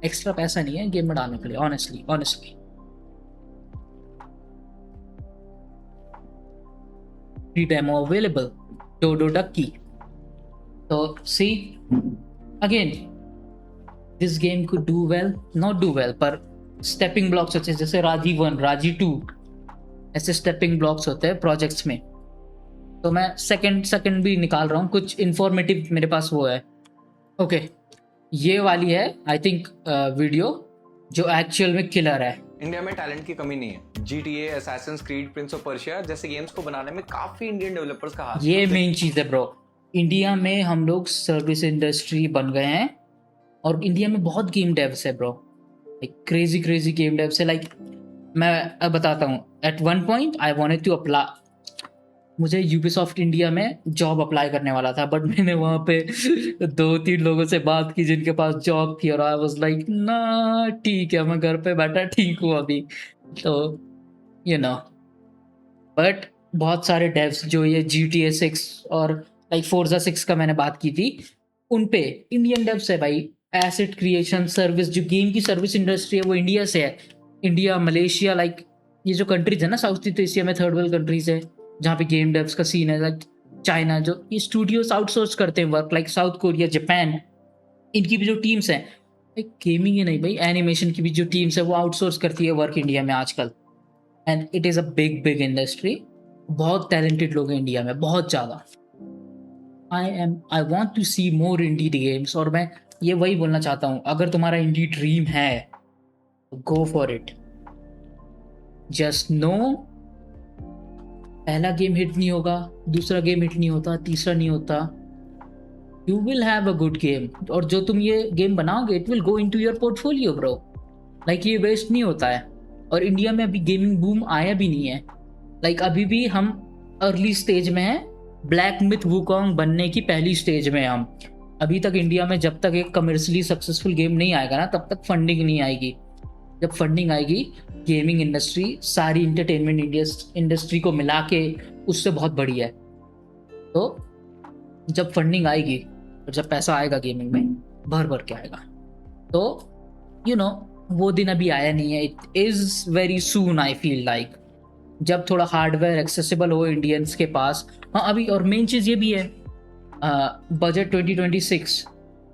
एक्स्ट्रा पैसा नहीं है गेम में डालने के लिए। Honestly free demo available, Dodo Ducky. So see, again, this game could do well, not do well, पर stepping blocks होते हैं, जैसे राजी 1, राजी 2, ऐसे stepping blocks होते हैं प्रोजेक्ट्स में। तो मैं सेकंड भी निकाल रहा हूँ, कुछ इंफॉर्मेटिव मेरे पास वो है। ओके, ये वाली है आई थिंक वीडियो जो एक्चुअल में किलर है। इंडिया में टैलेंट की कमी नहीं है। GTA, Assassin's Creed, Prince of Persia जैसे गेम्स को बनाने में काफी इंडियन डेवलपर्स का हाथ है। ये मेन चीज़ है ब्रो। इंडिया में हम लोग सर्विस इंडस्ट्री बन गए हैं और इंडिया में बहुत गेम डेव्स है bro, like crazy game devs है। लाइक मैं अब बताता हूँ, at one point I wanted to apply, मुझे यूबीसॉफ्ट इंडिया में जॉब अप्लाई करने वाला था, बट मैंने वहाँ पे 2-3 लोगों से बात की जिनके पास जॉब थी और आई वाज लाइक ना ठीक है, मैं घर पे बैठा ठीक हूँ अभी। तो यू नो, बट बहुत सारे डेव्स जो ये GTA 6 और लाइक Forza 6 का मैंने बात की थी, उन पे इंडियन डेव्स है भाई। एसेट क्रिएशन सर्विस, जो गेम की सर्विस इंडस्ट्री है वो इंडिया से है। इंडिया, मलेशिया, लाइक ये जो कंट्रीज है ना साउथ ईस्ट एशिया में, थर्ड वर्ल्ड कंट्रीज है जहाँ पे गेम डेव्स का सीन है। लाइक चाइना, जो ये स्टूडियोज आउटसोर्स करते हैं work, like south Korea, Japan, इनकी भी जो टीम्स हैं, लाइक गेमिंग ही नहीं भाई, एनिमेशन की भी जो टीम्स है वो आउटसोर्स करती है वर्क इंडिया में आजकल। And it is a big industry. बहुत टैलेंटेड लोग हैं इंडिया में, बहुत ज़्यादा। I want to see more indie games. और मैं ये वही बोलना चाहता हूँ, अगर तुम्हारा इंडी ड्रीम है go for it. Just know, पहला गेम हिट नहीं होगा, दूसरा गेम हिट नहीं होता, तीसरा नहीं होता, you will have a good game. और जो तुम ये गेम बनाओगे it will go into your portfolio bro. Like ये वेस्ट नहीं होता है। और इंडिया में अभी गेमिंग बूम आया भी नहीं है। लाइक अभी भी हम अर्ली स्टेज में हैं, ब्लैक मिथ वुकोंग बनने की पहली स्टेज में हम। अभी तक इंडिया में जब तक एक कमर्शियली सक्सेसफुल गेम नहीं आएगा ना, तब तक फंडिंग नहीं आएगी। जब फंडिंग आएगी, गेमिंग इंडस्ट्री सारी इंटरटेनमेंट इंडस्ट्री को मिला के उससे बहुत बड़ी है। तो जब फंडिंग आएगी और जब पैसा आएगा गेमिंग में, भर के आएगा। तो यू नो, वो दिन अभी आया नहीं है। It is very soon I feel like, जब थोड़ा हार्डवेयर एक्सेसिबल हो इंडियंस के पास। हाँ अभी, और मेन चीज़ ये भी है, budget 2026,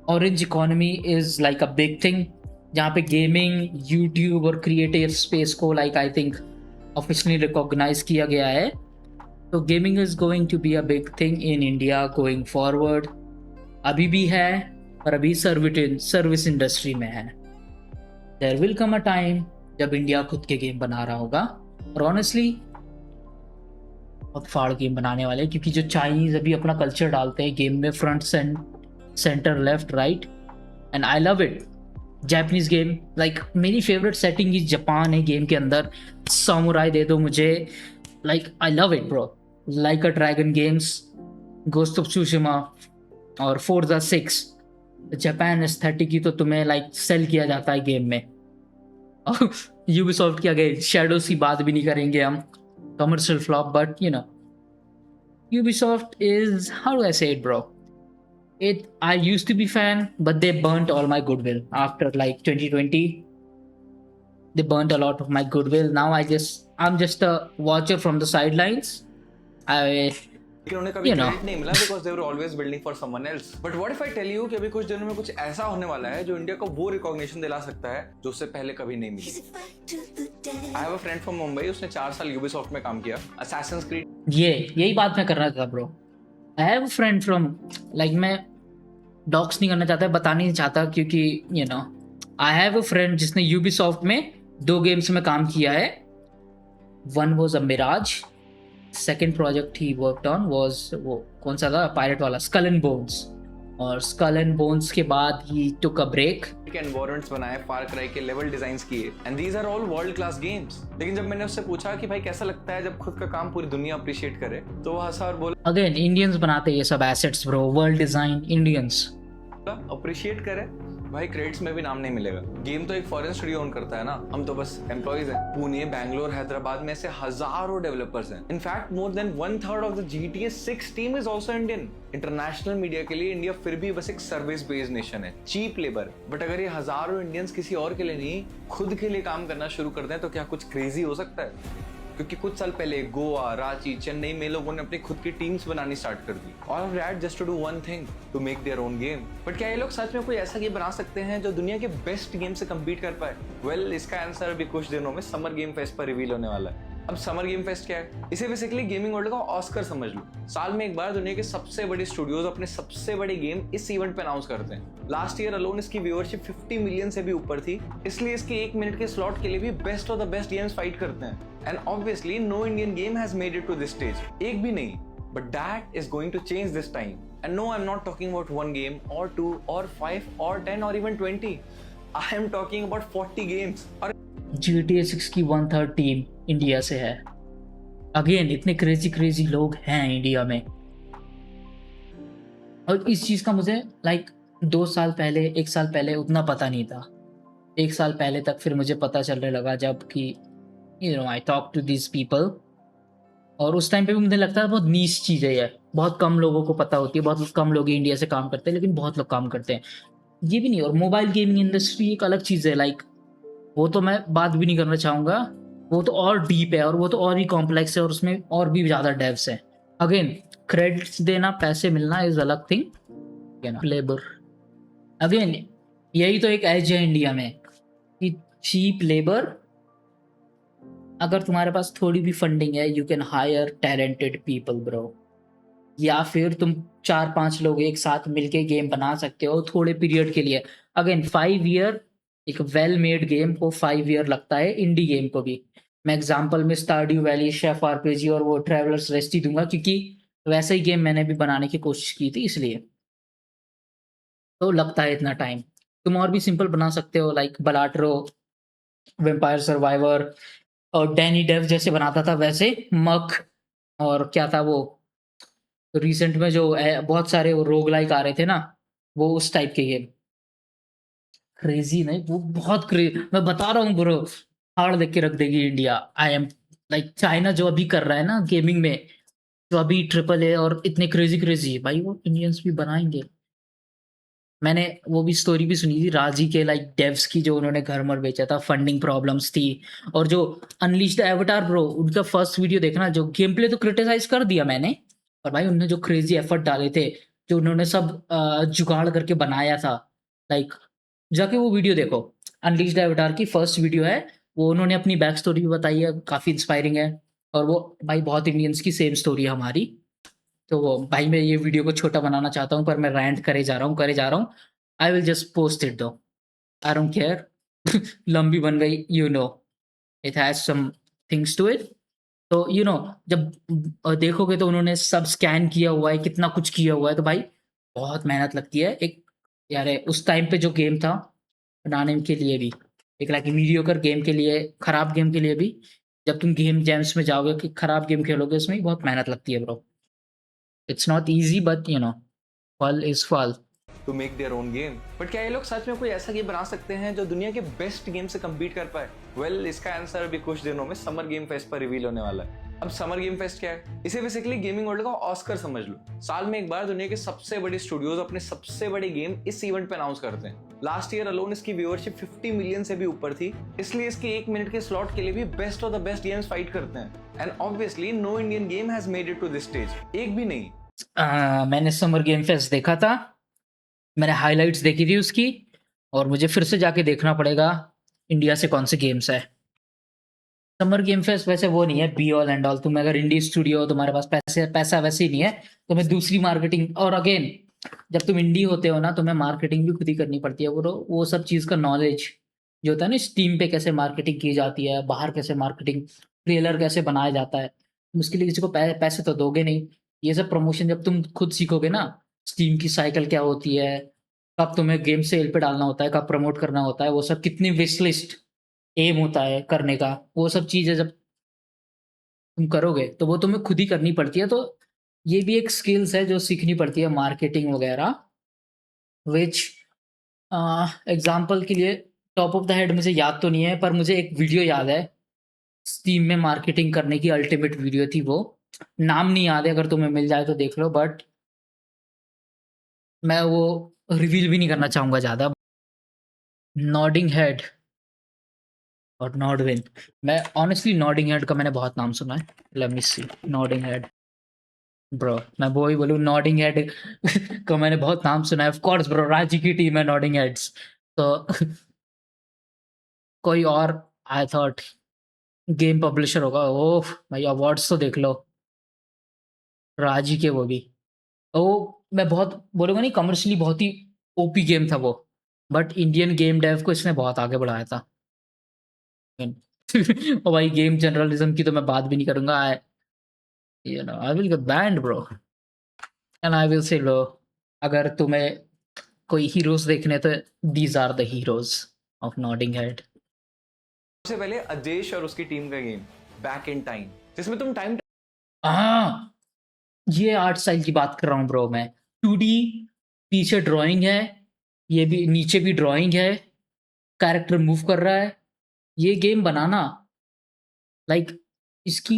orange economy is like a big thing, जहाँ पे गेमिंग, यूट्यूब और क्रिएटिव स्पेस को like I think officially recognise किया गया है। तो gaming is going to be a big thing in India going forward. अभी भी है, पर अभी सर्विस इंडस्ट्री में है। There will come a time जब इंडिया खुद के गेम बना रहा होगा। और ऑनेस्टली बहुत फाड़ गेम बनाने वाले हैं, क्योंकि जो चाइनीज अभी अपना कल्चर डालते हैं गेम में, front centre, left, right, and I love it. Japanese game, like मेरी फेवरेट सेटिंग इज जापान है गेम के अंदर। सामुराई दे दो मुझे, like I love it bro. Like a dragon games, ghost of Tsushima और Forza 6, जापान एस्थेटिक की तो तुम्हें लाइक सेल किया जाता है गेम में। और यूबीसॉफ्ट की आगे शैडोज की बात भी नहीं करेंगे हम, commercial flop, but you know Ubisoft is, how do I say it bro, I used to be fan, but they burnt all my goodwill after like 2020. They burnt a lot of my goodwill. Now I'm just a watcher from the sidelines. लेकिन उन्हें कभी credit नहीं मिला because they were always building for someone else. But what if I tell you कि अभी कुछ दिनों में कुछ ऐसा होने वाला है जो इंडिया को वो रिकॉग्निशन दिला सकता है जो उससे पहले कभी नहीं मिली। I have a friend from Mumbai, उसने 4 साल यूबीसॉफ्ट में काम किया, असैसिन्स क्रीड। यही बात मैं करना था bro. I have friend from, like मैं डॉक्स नहीं करना चाहता, बताना नहीं चाहता, क्योंकि you know I have a friend जिसने यूबीसॉफ्ट में 2 गेम्स में काम किया है। One was a Mirage, second project he worked on was वो कौन सा था, पायरेट वाला, स्कल एंड बोन्स। और स्कल एंड बोन्स के बाद ही टुक अ ब्रेक। के एनवायरमेंट्स बनाए, फार क्राई के लेवल डिजाइंस किए, and these are all world class games. लेकिन जब मैंने उससे पूछा कि भाई कैसा लगता है जब खुद का काम पूरी दुनिया अप्रिशिएट करे, तो वो हंसा और बोला अगेन इंडियंस बनाते ये सब assets bro, world design Indians. Appreciate करे भाई, क्रेडिट्स में भी नाम नहीं मिलेगा। गेम तो एक फॉरेन स्टूडियो ओन करता है ना, हम तो बस एम्प्लॉइज हैं। पुणे, बैंगलोर, हैदराबाद में ऐसे हजारों डेवलपर्स हैं। In fact more than 1/3 of the GTA 6 team is also Indian. International media के लिए इंडिया फिर भी बस एक सर्विस बेस्ड नेशन है, चीप लेबर। बट अगर ये हजारों इंडियंस किसी और के लिए नहीं, खुद के लिए काम करना शुरू कर दें, तो क्या कुछ क्रेजी हो सकता है? क्योंकि कुछ साल पहले गोवा, रांची, चेन्नई में लोगों ने अपनी खुद की टीम्स बनानी स्टार्ट कर दी, all of that just to do one thing, to make their own game. But क्या ये लोग सच में कोई ऐसा गेम बना सकते हैं जो दुनिया के बेस्ट गेम से कम्पीट कर पाए? वेल, इसका आंसर अभी कुछ दिनों में समर गेम फेस्ट पर रिवील होने वाला है। अब समर गेम फेस्ट क्या है? इसे बेसिकली गेमिंग वर्ल्ड का ऑस्कर समझ लो। साल में एक बार दुनिया के सबसे बड़े स्टूडियोज अपने सबसे बड़े गेम इस इवेंट पे अनाउंस करते हैं। लास्ट ईयर अलोन इसकी व्यूअरशिप 50 मिलियन से भी ऊपर थी, इसलिए इसके 1 मिनट के स्लॉट के लिए भी best of the best games fight करते हैं। And obviously no Indian game has made it to this stage, एक भी नहीं। But that is going to change this time. And no, I am not talking about 1 game और 2 और 5 और 10 और even 20। I am talking about 40 games. और GTA 6 की 1/3 team India से है। अगेन इतने क्रेजी लोग हैं इंडिया में। और इस चीज़ का मुझे लाइक 2 साल पहले, 1 साल पहले उतना पता नहीं था। 1 साल पहले तक फिर मुझे पता चलने लगा जब कि I talk to this people. और उस टाइम पे भी मुझे लगता है बहुत नीच चीज़ है ये, बहुत कम लोगों को पता होती है, बहुत कम लोग इंडिया से काम करते हैं, लेकिन बहुत लोग काम करते हैं। ये भी नहीं। और मोबाइल गेमिंग इंडस्ट्री एक अलग चीज़ है, लाइक वो तो मैं बात भी नहीं करना चाहूँगा। वो तो और डीप है और वो तो और भी कॉम्प्लेक्स है और उसमें और भी ज़्यादा डेव्स हैं। अगेन क्रेडिट्स देना, पैसे मिलना इज अलग थिंग, है ना। लेबर, अगेन यही तो एक एज है इंडिया में कि चीप लेबर। अगर तुम्हारे पास थोड़ी भी फंडिंग है, you can hire talented people bro. या फिर तुम 4-5 लोग एक साथ मिलके गेम बना सकते हो थोड़े पीरियड के लिए। अगेन 5 ईयर, एक वेल मेड गेम को 5 ईयर लगता है, इंडी गेम को भी। मैं एग्जांपल में स्टारड्यू वैली, शेफ आरपीजी और वो ट्रैवलर्स रेस्ट ही दूंगा, क्योंकि वैसा ही गेम मैंने भी बनाने की कोशिश की थी, इसलिए तो लगता है इतना टाइम। तुम और भी सिंपल बना सकते हो, लाइक बलाट्रो, वेम्पायर सर्वाइवर और डैनी डेव जैसे बनाता था वैसे, मक, और क्या था वो रिसेंट में जो बहुत सारे वो रोग लाइक आ रहे थे ना, वो उस टाइप के गेम। क्रेजी नहीं, वो बहुत मैं बता रहा हूँ ब्रो, हार्ड देख के रख देगी India. I am like China जो अभी कर रहा है ना गेमिंग में, जो अभी ट्रिपल ए और इतने क्रेजी भाई, वो इंडियंस भी बनाएंगे। मैंने वो भी स्टोरी भी सुनी थी राजी के, लाइक डेव्स की, जो उन्होंने घर मर बेचा था, फंडिंग प्रॉब्लम्स थी। और जो अनलीश द एवटार ब्रो, उनका फर्स्ट वीडियो देखना, जो गेम प्ले तो क्रिटिसाइज कर दिया मैंने, और भाई उन्होंने जो क्रेजी एफर्ट डाले थे, जो उन्होंने सब जुगाड़ करके बनाया था, लाइक जाके वो वीडियो देखो। अनलीश द एवटार की फर्स्ट वीडियो है वो, उन्होंने अपनी बैक स्टोरी भी बताई है, काफ़ी इंस्पायरिंग है। और वो भाई बहुत इंडियंस की सेम स्टोरी है हमारी। तो वो भाई मैं ये वीडियो को छोटा बनाना चाहता हूँ, पर मैं रैंट करे जा रहा हूँ। I will just post it though, I don't care. लंबी बन गई, it has some things to it. तो जब देखोगे तो उन्होंने सब स्कैन किया हुआ है, कितना कुछ किया हुआ है, तो भाई बहुत मेहनत लगती है। एक यार उस टाइम पे जो गेम था बनाने के लिए भी, एक लाइक मीडियोकर गेम के लिए, खराब गेम के लिए भी, जब तुम गेम जैम्स में जाओगे कि खराब गेम खेलोगे, उसमें भी बहुत मेहनत लगती है bro. It's not easy, but फल इज फल। To make their own game. But क्या ये लोग सच में कोई ऐसा गेम बना सकते हैं जो दुनिया के बेस्ट गेम से कम्पीट कर पाए? वेल, इसका आंसर अभी कुछ दिनों में समर गेम फेस्ट पर रिवील होने वाला है। अब समर गेम फेस्ट क्या है? इसे बेसिकली गेमिंग वर्ल्ड का ऑस्कर समझ लो। साल में एक बार दुनिया के सबसे बड़े स्टूडियोज अपने सबसे बड़े गेम इस इवेंट पे अनाउंस करते हैं। लास्ट ईयर अलोन इसकी व्यूअरशिप 50 मिलियन से भी ऊपर थी, इसलिए इसके 1 मिनट के स्लॉट के लिए भी best of the best games fight करते हैं। And obviously no Indian game has made it to this stage, एक भी नहीं। मैंने समर गेम फेस्ट देखा था, मैंने हाइलाइट्स देखी थी उसकी, और मुझे फिर से जाके देखना पड़ेगा इंडिया से कौन से गेम्स है। समर गेम फेस्ट वैसे वो नहीं है बी ऑल एंड ऑल। तुम अगर इंडी स्टूडियो हो, तुम्हारे पास पैसा वैसे ही नहीं है, तुम्हें दूसरी मार्केटिंग, और अगेन जब तुम इंडी होते हो ना, तुम्हें मार्केटिंग भी खुद ही करनी पड़ती है। वो सब चीज़ का नॉलेज जो होता है ना, स्टीम पे कैसे मार्केटिंग की जाती है, बाहर कैसे मार्केटिंग, ट्रेलर कैसे बनाया जाता है, उसके लिए किसी को पैसे तो दोगे नहीं। ये सब प्रमोशन जब तुम खुद सीखोगे ना, स्टीम की साइकिल क्या होती है, कब तुम्हें गेम सेल पे डालना होता है, कब प्रमोट करना होता है, वो सब कितनी विश लिस्ट एम होता है करने का, वो सब चीज़ें जब तुम करोगे तो वो तुम्हें खुद ही करनी पड़ती है। तो ये भी एक स्किल्स है जो सीखनी पड़ती है, मार्केटिंग वगैरह, व्हिच एग्ज़ाम्पल के लिए टॉप ऑफ द हेड मुझे याद तो नहीं है, पर मुझे एक वीडियो याद है, स्टीम में मार्केटिंग करने की अल्टीमेट वीडियो थी वो। नाम नहीं याद है, अगर तुम्हें मिल जाए तो देख लो, बट मैं वो रिवील भी नहीं करना चाहूँगा ज़्यादा। नॉडिंग हेड और नॉडविन, मैं ऑनेस्टली नॉडिंग हेड का मैंने बहुत नाम सुना है। लेट मी सी, नॉडिंग हेड ब्रो, मैं वो ही बोलूँ, नॉडिंग हेड का मैंने बहुत नाम सुना है। ऑफ कोर्स ब्रो, रांची की टीम है नॉडिंग हेड्स। तो कोई और, आई थॉट गेम पब्लिशर होगा। ओह भाई, अवार्ड्स तो देख लो, रांची के वो भी। तो मैं बहुत बोलूँगा नहीं, कमर्शियली बहुत ही ओपी गेम था वो, बट इंडियन गेम डेव को इसने बहुत आगे बढ़ाया था। और भाई गेम जर्नलिज्म की तो मैं बात भी नहीं करूँगा। I will get banned bro, and I will say लो, अगर तुम्हें कोई हीरोज़ देखने तो these are the heroes of nothing head. सबसे पहले अजेश और उसकी टीम का गेम बैक इन टाइम, जिसमें तुम टाइम हाँ, ये आर्ट स्टाइल की बात कर रहा हूँ ब्रो मैं। 2D, पीछे ड्राइंग है, ये भी नीचे भी ड्राइंग है, कैरेक्टर मूव कर रहा है। ये गेम बनाना, लाइक इसकी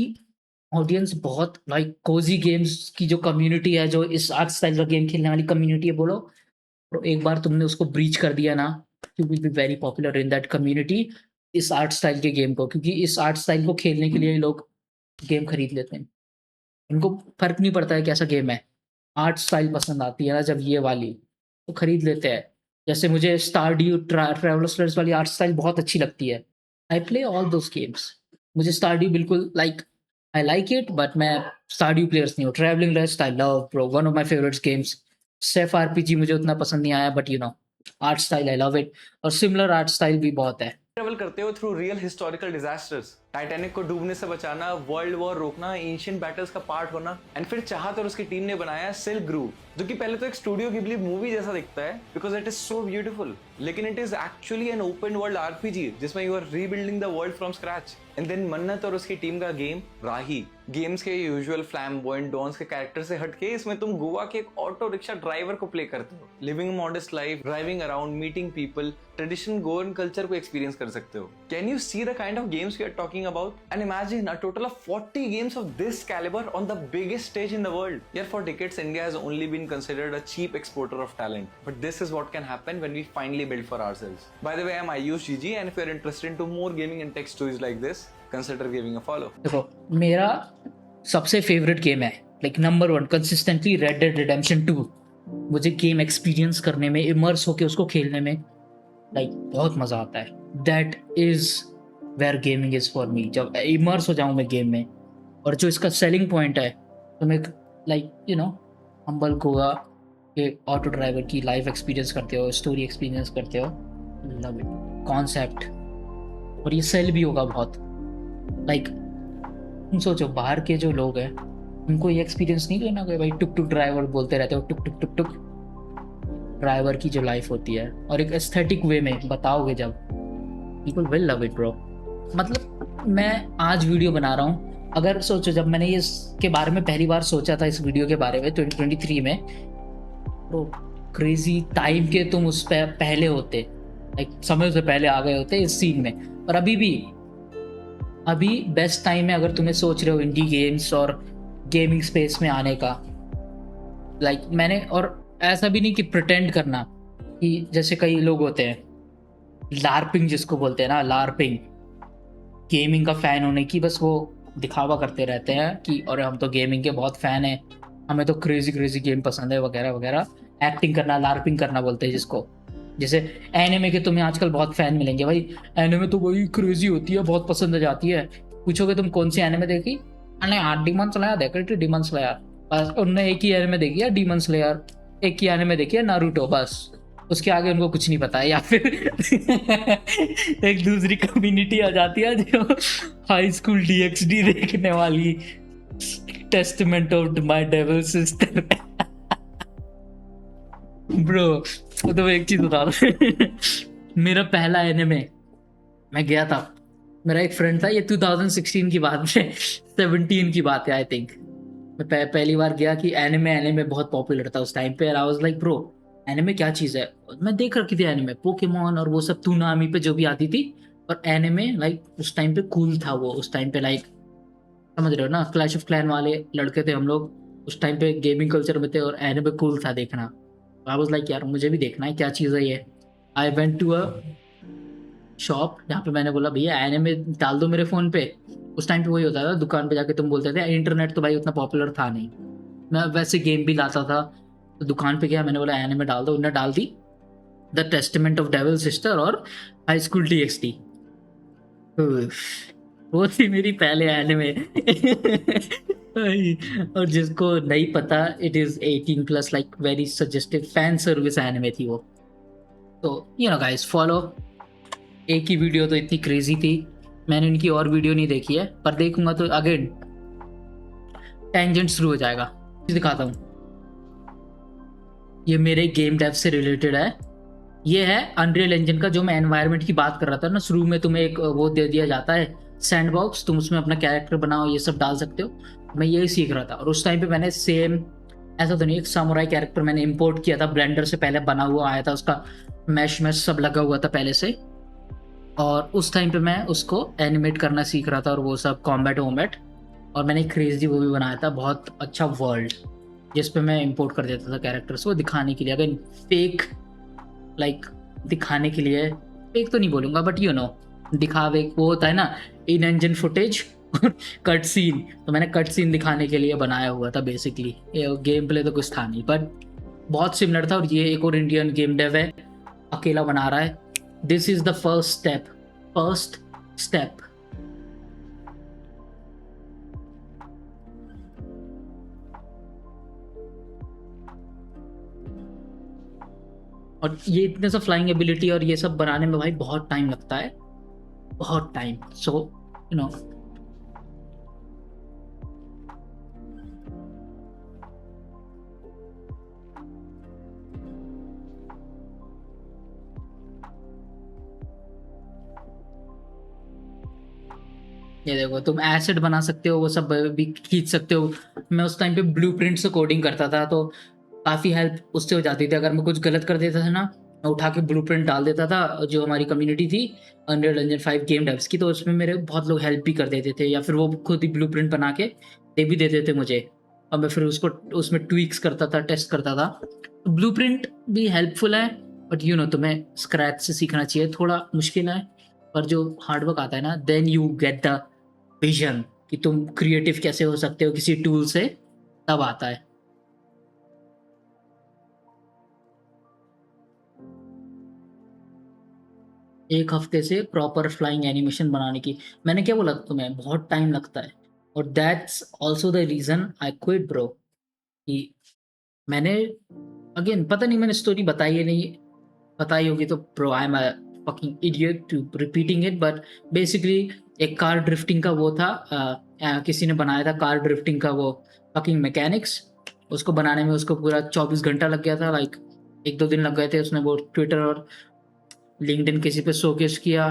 ऑडियंस बहुत, लाइक कोज़ी गेम्स की जो कम्युनिटी है, जो इस आर्ट स्टाइल का गेम खेलने वाली कम्युनिटी है बोलो, तो एक बार तुमने उसको ब्रीच कर दिया ना, you will be very popular in that community, इस आर्ट स्टाइल के गेम को। क्योंकि इस आर्ट स्टाइल को खेलने के लिए लोग गेम खरीद लेते हैं। उनको फ़र्क नहीं पड़ता है कैसा गेम है, आर्ट स्टाइल पसंद आती है ना जब ये वाली, तो खरीद लेते हैं। जैसे मुझे स्टारड्यू ट्रैवलर्स वाली आर्ट स्टाइल बहुत अच्छी लगती है। I play all those games. मुझे स्टारड्यू बिल्कुल आई लाइक इट, बट मैं स्टारड्यू प्लेयर्स नहीं हूँ। Travelling rest I love bro, one of my favourites games. Safe RPG मुझे उतना पसंद नहीं आया, but art style I love it, और सिमिलर आर्ट स्टाइल भी बहुत है। ट्रेवल करते हो through real historical disasters, Titanic को डूबने से बचाना, वर्ल्ड वॉर रोकना, एंशिएंट बैटल्स का पार्ट होना, एंड फिर चाहत और उसकी टीम ने बनाया सिल्क ग्रूव, जो कि पहले तो एक स्टूडियो गिबली मूवी जैसा दिखता है because it is so beautiful, लेकिन it is actually an open world RPG जिसमें you are rebuilding the world from scratch. And then Mannat और उसकी टीम का गेम राही, गेम्स के यूजुअल फ्लैम्बॉयंट डॉन्स के कैरेक्टर से हटके इसमें तुम गोवा के एक ऑटो रिक्शा ड्राइवर को प्ले करते हो, living modest life, driving around, meeting people, traditional Goan culture को एक्सपीरियंस कर सकते हो। Can you see the kind of games we are talking about? And imagine a total of 40 games of this caliber on the biggest stage in the world. Yet for decades India has only been considered a cheap exporter of talent, but this is what can happen when we finally build for ourselves. By the way, I'm Ayush GG, and if you're interested into more gaming and tech stories like this, consider giving a follow. देखो, मेरा सबसे favourite game है, like number 1 consistently, red dead redemption 2। मुझे game experience करने में, immerse होके उसको खेलने में लाइक बहुत मज़ा आता है। That is where gaming is for me. जब इमर्स हो जाऊँ मैं गेम में, और जो इसका सेलिंग पॉइंट है, तुम एक हम्बल गोवा के ऑटो ड्राइवर की लाइफ एक्सपीरियंस करते हो, स्टोरी एक्सपीरियंस करते हो, लव इट कॉन्सेप्ट, और ये सेल भी होगा बहुत। लाइक तुम सोचो, बाहर के जो लोग हैं उनको ये एक्सपीरियंस नहीं लेना कि भाई टुक टुक ड्राइवर बोलते रहते हो, टुक टुक टुक टुक ड्राइवर की जो लाइफ होती है, और एक एस्थेटिक वे में बताओगे जब, people will love it bro. मतलब मैं आज वीडियो बना रहा हूँ, अगर सोचो जब मैंने ये इसके बारे में पहली बार सोचा था, इस वीडियो के बारे में 2023 में, तो क्रेजी टाइम के तुम उस पर पहले होते, लाइक समय से पहले आ गए होते इस सीन में। और अभी बेस्ट टाइम है अगर तुम्हें सोच रहे हो इंडी गेम्स और गेमिंग स्पेस में आने का। लाइक मैंने, और ऐसा भी नहीं कि प्रिटेंड करना कि जैसे कई लोग होते हैं, लार्पिंग जिसको बोलते हैं ना, लार्पिंग, गेमिंग का फ़ैन होने की बस वो दिखावा करते रहते हैं कि और हम तो गेमिंग के बहुत फ़ैन हैं, हमें तो क्रेजी गेम पसंद है वगैरह वगैरह। एक्टिंग करना, लार्पिंग करना बोलते हैं जिसको। जैसे एनिमे के तुम्हें आजकल बहुत फ़ैन मिलेंगे, भाई एनिमे तो वही क्रेजी होती है, बहुत पसंद आ जाती है, पूछोगे तुम कौन सी एनिमे देखी, अरे यार डीमन स्लेयर देख रही थी, डीमन स्लेयर बस। उनने एक ही एनिमे देखी है डीमन स्लेयर, एक ही एनिमे देखी है नारुतो बस, उसके आगे उनको कुछ नहीं पता है। या फिर एक दूसरी कम्युनिटी आ जाती है जो हाई स्कूल डीएक्सडी देखने वाली, testament of my devil sister. Bro तो एक चीज बता दो, मेरा पहला एनिमे मैं गया था, मेरा एक फ्रेंड था, ये 2016 की बात है, 17 की बात है आई थिंक। मैं पहली बार गया कि एनिमे बहुत पॉपुलर था उस टाइम पे, आई वाज लाइक ब्रो एनिमे क्या चीज़ है। मैं देख रखी थी एनिमे, पोकेमॉन और वो सब टूनामी पे जो भी आती थी, और एनिमे लाइक उस टाइम पे कूल था वो, उस टाइम पे लाइक समझ रहे हो ना, क्लैश ऑफ क्लैन वाले लड़के थे हम लोग उस टाइम पे, गेमिंग कल्चर में थे और एनिमे कूल था देखना। आई वाज लाइक यार मुझे भी देखना है क्या चीज़ है ये। I went to a shop जहाँ पे मैंने बोला भैया एनिमे डाल दो मेरे फ़ोन पे। उस टाइम पे वही होता था, दुकान पे जाके तुम बोलते थे, इंटरनेट तो भाई उतना पॉपुलर था नहीं, मैं वैसे गेम भी लाता था, तो दुकान पे गया, मैंने बोला एनिमे डाल दो, उन्होंने डाल दी the testament of devil sister और हाई स्कूल डीएक्सटी। वो थी मेरी पहले एनिमे। और जिसको नहीं पता, it is 18+, like very suggestive fan service anime थी वो। तो यू नो गाइस फॉलो, एक ही वीडियो तो इतनी क्रेजी थी, मैंने इनकी और वीडियो नहीं देखी है, पर देखूंगा तो अगेन टेंजेंट शुरू हो जाएगा। दिखाता हूँ, ये मेरे गेम डेव से रिलेटेड है, ये है अनरियल इंजन का, जो मैं एनवायरनमेंट की बात कर रहा था ना, शुरू में तुम्हें एक वो दे दिया जाता है सैंडबॉक्स, तुम उसमें अपना कैरेक्टर बनाओ, ये सब डाल सकते हो। मैं यही सीख रहा था, और उस टाइम पे मैंने सेम, ऐसा तो नहीं, एक सामुराई कैरेक्टर मैंने इंपोर्ट किया था ब्लेंडर से, पहले बना हुआ आया था, उसका मैश सब लगा हुआ था पहले से, और उस टाइम पे मैं उसको एनिमेट करना सीख रहा था, और वो सब कॉम्बैट वॉम्बैट, और मैंने क्रेजी वो भी बनाया था, बहुत अच्छा वर्ल्ड, जिस पे मैं इंपोर्ट कर देता था कैरेक्टर्स को दिखाने के लिए, अगर फेक लाइक दिखाने के लिए, फेक तो नहीं बोलूँगा बट यू नो दिखावे, वो होता है ना इन इंजन फुटेज कट सीन, तो मैंने कट सीन दिखाने के लिए बनाया हुआ था बेसिकली, गेम प्ले तो कुछ था नहीं, बट बहुत सिमिलर था। और ये एक और इंडियन गेम डेव है, अकेला बना रहा है, this is the first step. और ये इतने सा फ्लाइंग एबिलिटी और ये सब बनाने में भाई बहुत टाइम लगता है, बहुत टाइम, सो यू नो ये देखो, तुम एसिड बना सकते हो, वो सब भी खींच सकते हो। मैं उस टाइम पे ब्लूप्रिंट से कोडिंग करता था, तो काफ़ी हेल्प उससे हो जाती थी। अगर मैं कुछ गलत कर देता था ना, मैं उठा के ब्लूप्रिंट डाल देता था, जो हमारी कम्युनिटी थी अनरियल इंजन 5 गेम डेव्स की, तो उसमें मेरे बहुत लोग हेल्प भी कर देते थे, या फिर वो खुद ही ब्लूप्रिंट बना के दे भी देते थे मुझे, और मैं फिर उसको उसमें ट्वीक्स करता था, टेस्ट करता था। तो ब्लूप्रिंट भी हेल्पफुल है, बट यू नो तुम्हें स्क्रैच से सीखना चाहिए, थोड़ा मुश्किल है, पर जो हार्डवर्क आता है ना, then you get the vision कि तुम क्रिएटिव कैसे हो सकते हो किसी टूल से, तब आता है। एक हफ्ते से प्रॉपर फ्लाइंग एनिमेशन बनाने की, मैंने क्या बोला तुम्हें, बहुत टाइम लगता है, और that's also the reason I quit bro. कि मैंने अगेन पता नहीं मैंने स्टोरी बताई है नहीं, बताई होगी तो bro I am a fucking idiot to repeating it, but basically एक कार ड्रिफ्टिंग का वो था, किसी ने बनाया था कार ड्रिफ्टिंग का वो फकिंग मैकेनिक्स, उसको बनाने में उसको पूरा 24 घंटा लग गया था, लाइक 1-2 दिन लग गए थे। उसने वो ट्विटर और लिंक्डइन किसी पे शोकेस किया,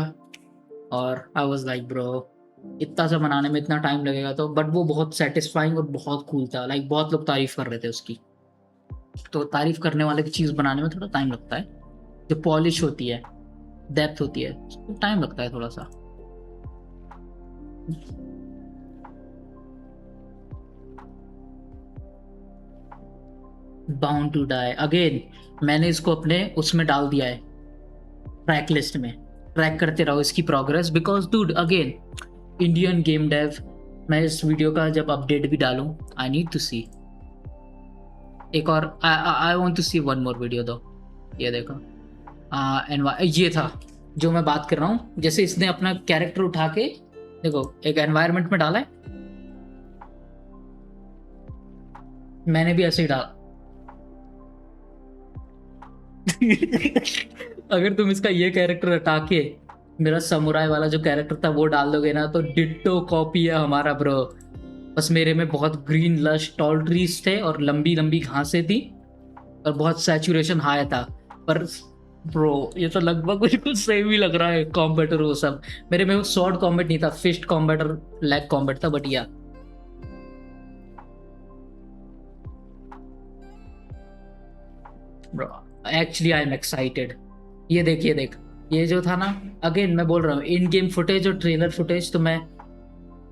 और आई वाज लाइक ब्रो इतना सा बनाने में इतना टाइम लगेगा, तो बट वो बहुत सेटिस्फाइंग और बहुत कूल था, लाइक बहुत लोग तारीफ कर रहे थे उसकी। तो तारीफ करने वाले की चीज़ बनाने में थोड़ा टाइम लगता है, जो पॉलिश होती है, डेप्थ होती है, उसको टाइम लगता है थोड़ा सा। बाउंड टू डाई अगेन, मैंने इसको अपने उसमें डाल दिया है ट्रैक लिस्ट में, ट्रैक करते रहो इसकी progress, because dude again Indian game dev, मैं इस वीडियो का जब अपडेट भी डालूं, आई नीड टू सी एक और, I want to see one more video दो। ये देखो एंड ये था जो मैं बात कर रहा हूँ, जैसे इसने अपना कैरेक्टर उठा के देखो एक एनवायरनमेंट में डाला है, मैंने भी ऐसे ही डाला। अगर तुम इसका ये कैरेक्टर हटा के मेरा समुराई वाला जो कैरेक्टर था वो डाल दोगे ना, तो डिट्टो कॉपी है हमारा ब्रो। बस मेरे में बहुत ग्रीन लश टॉल ट्रीज थे और लंबी लंबी घासें थी और बहुत सैचुरेशन हाई था। पर ब्रो ये तो लगभग बिल्कुल सेम ही लग रहा है, कॉम्बैट और वो सब। मेरे में वो स्वॉर्ड कॉम्बैट नहीं था, फिस्ट कॉम्बैट और लेग कॉम्बैट था, बट या bro actually I am excited. ये देख, ये देख, ये जो था ना, अगेन मैं बोल रहा हूँ इन गेम फुटेज और ट्रेलर फुटेज, तो मैं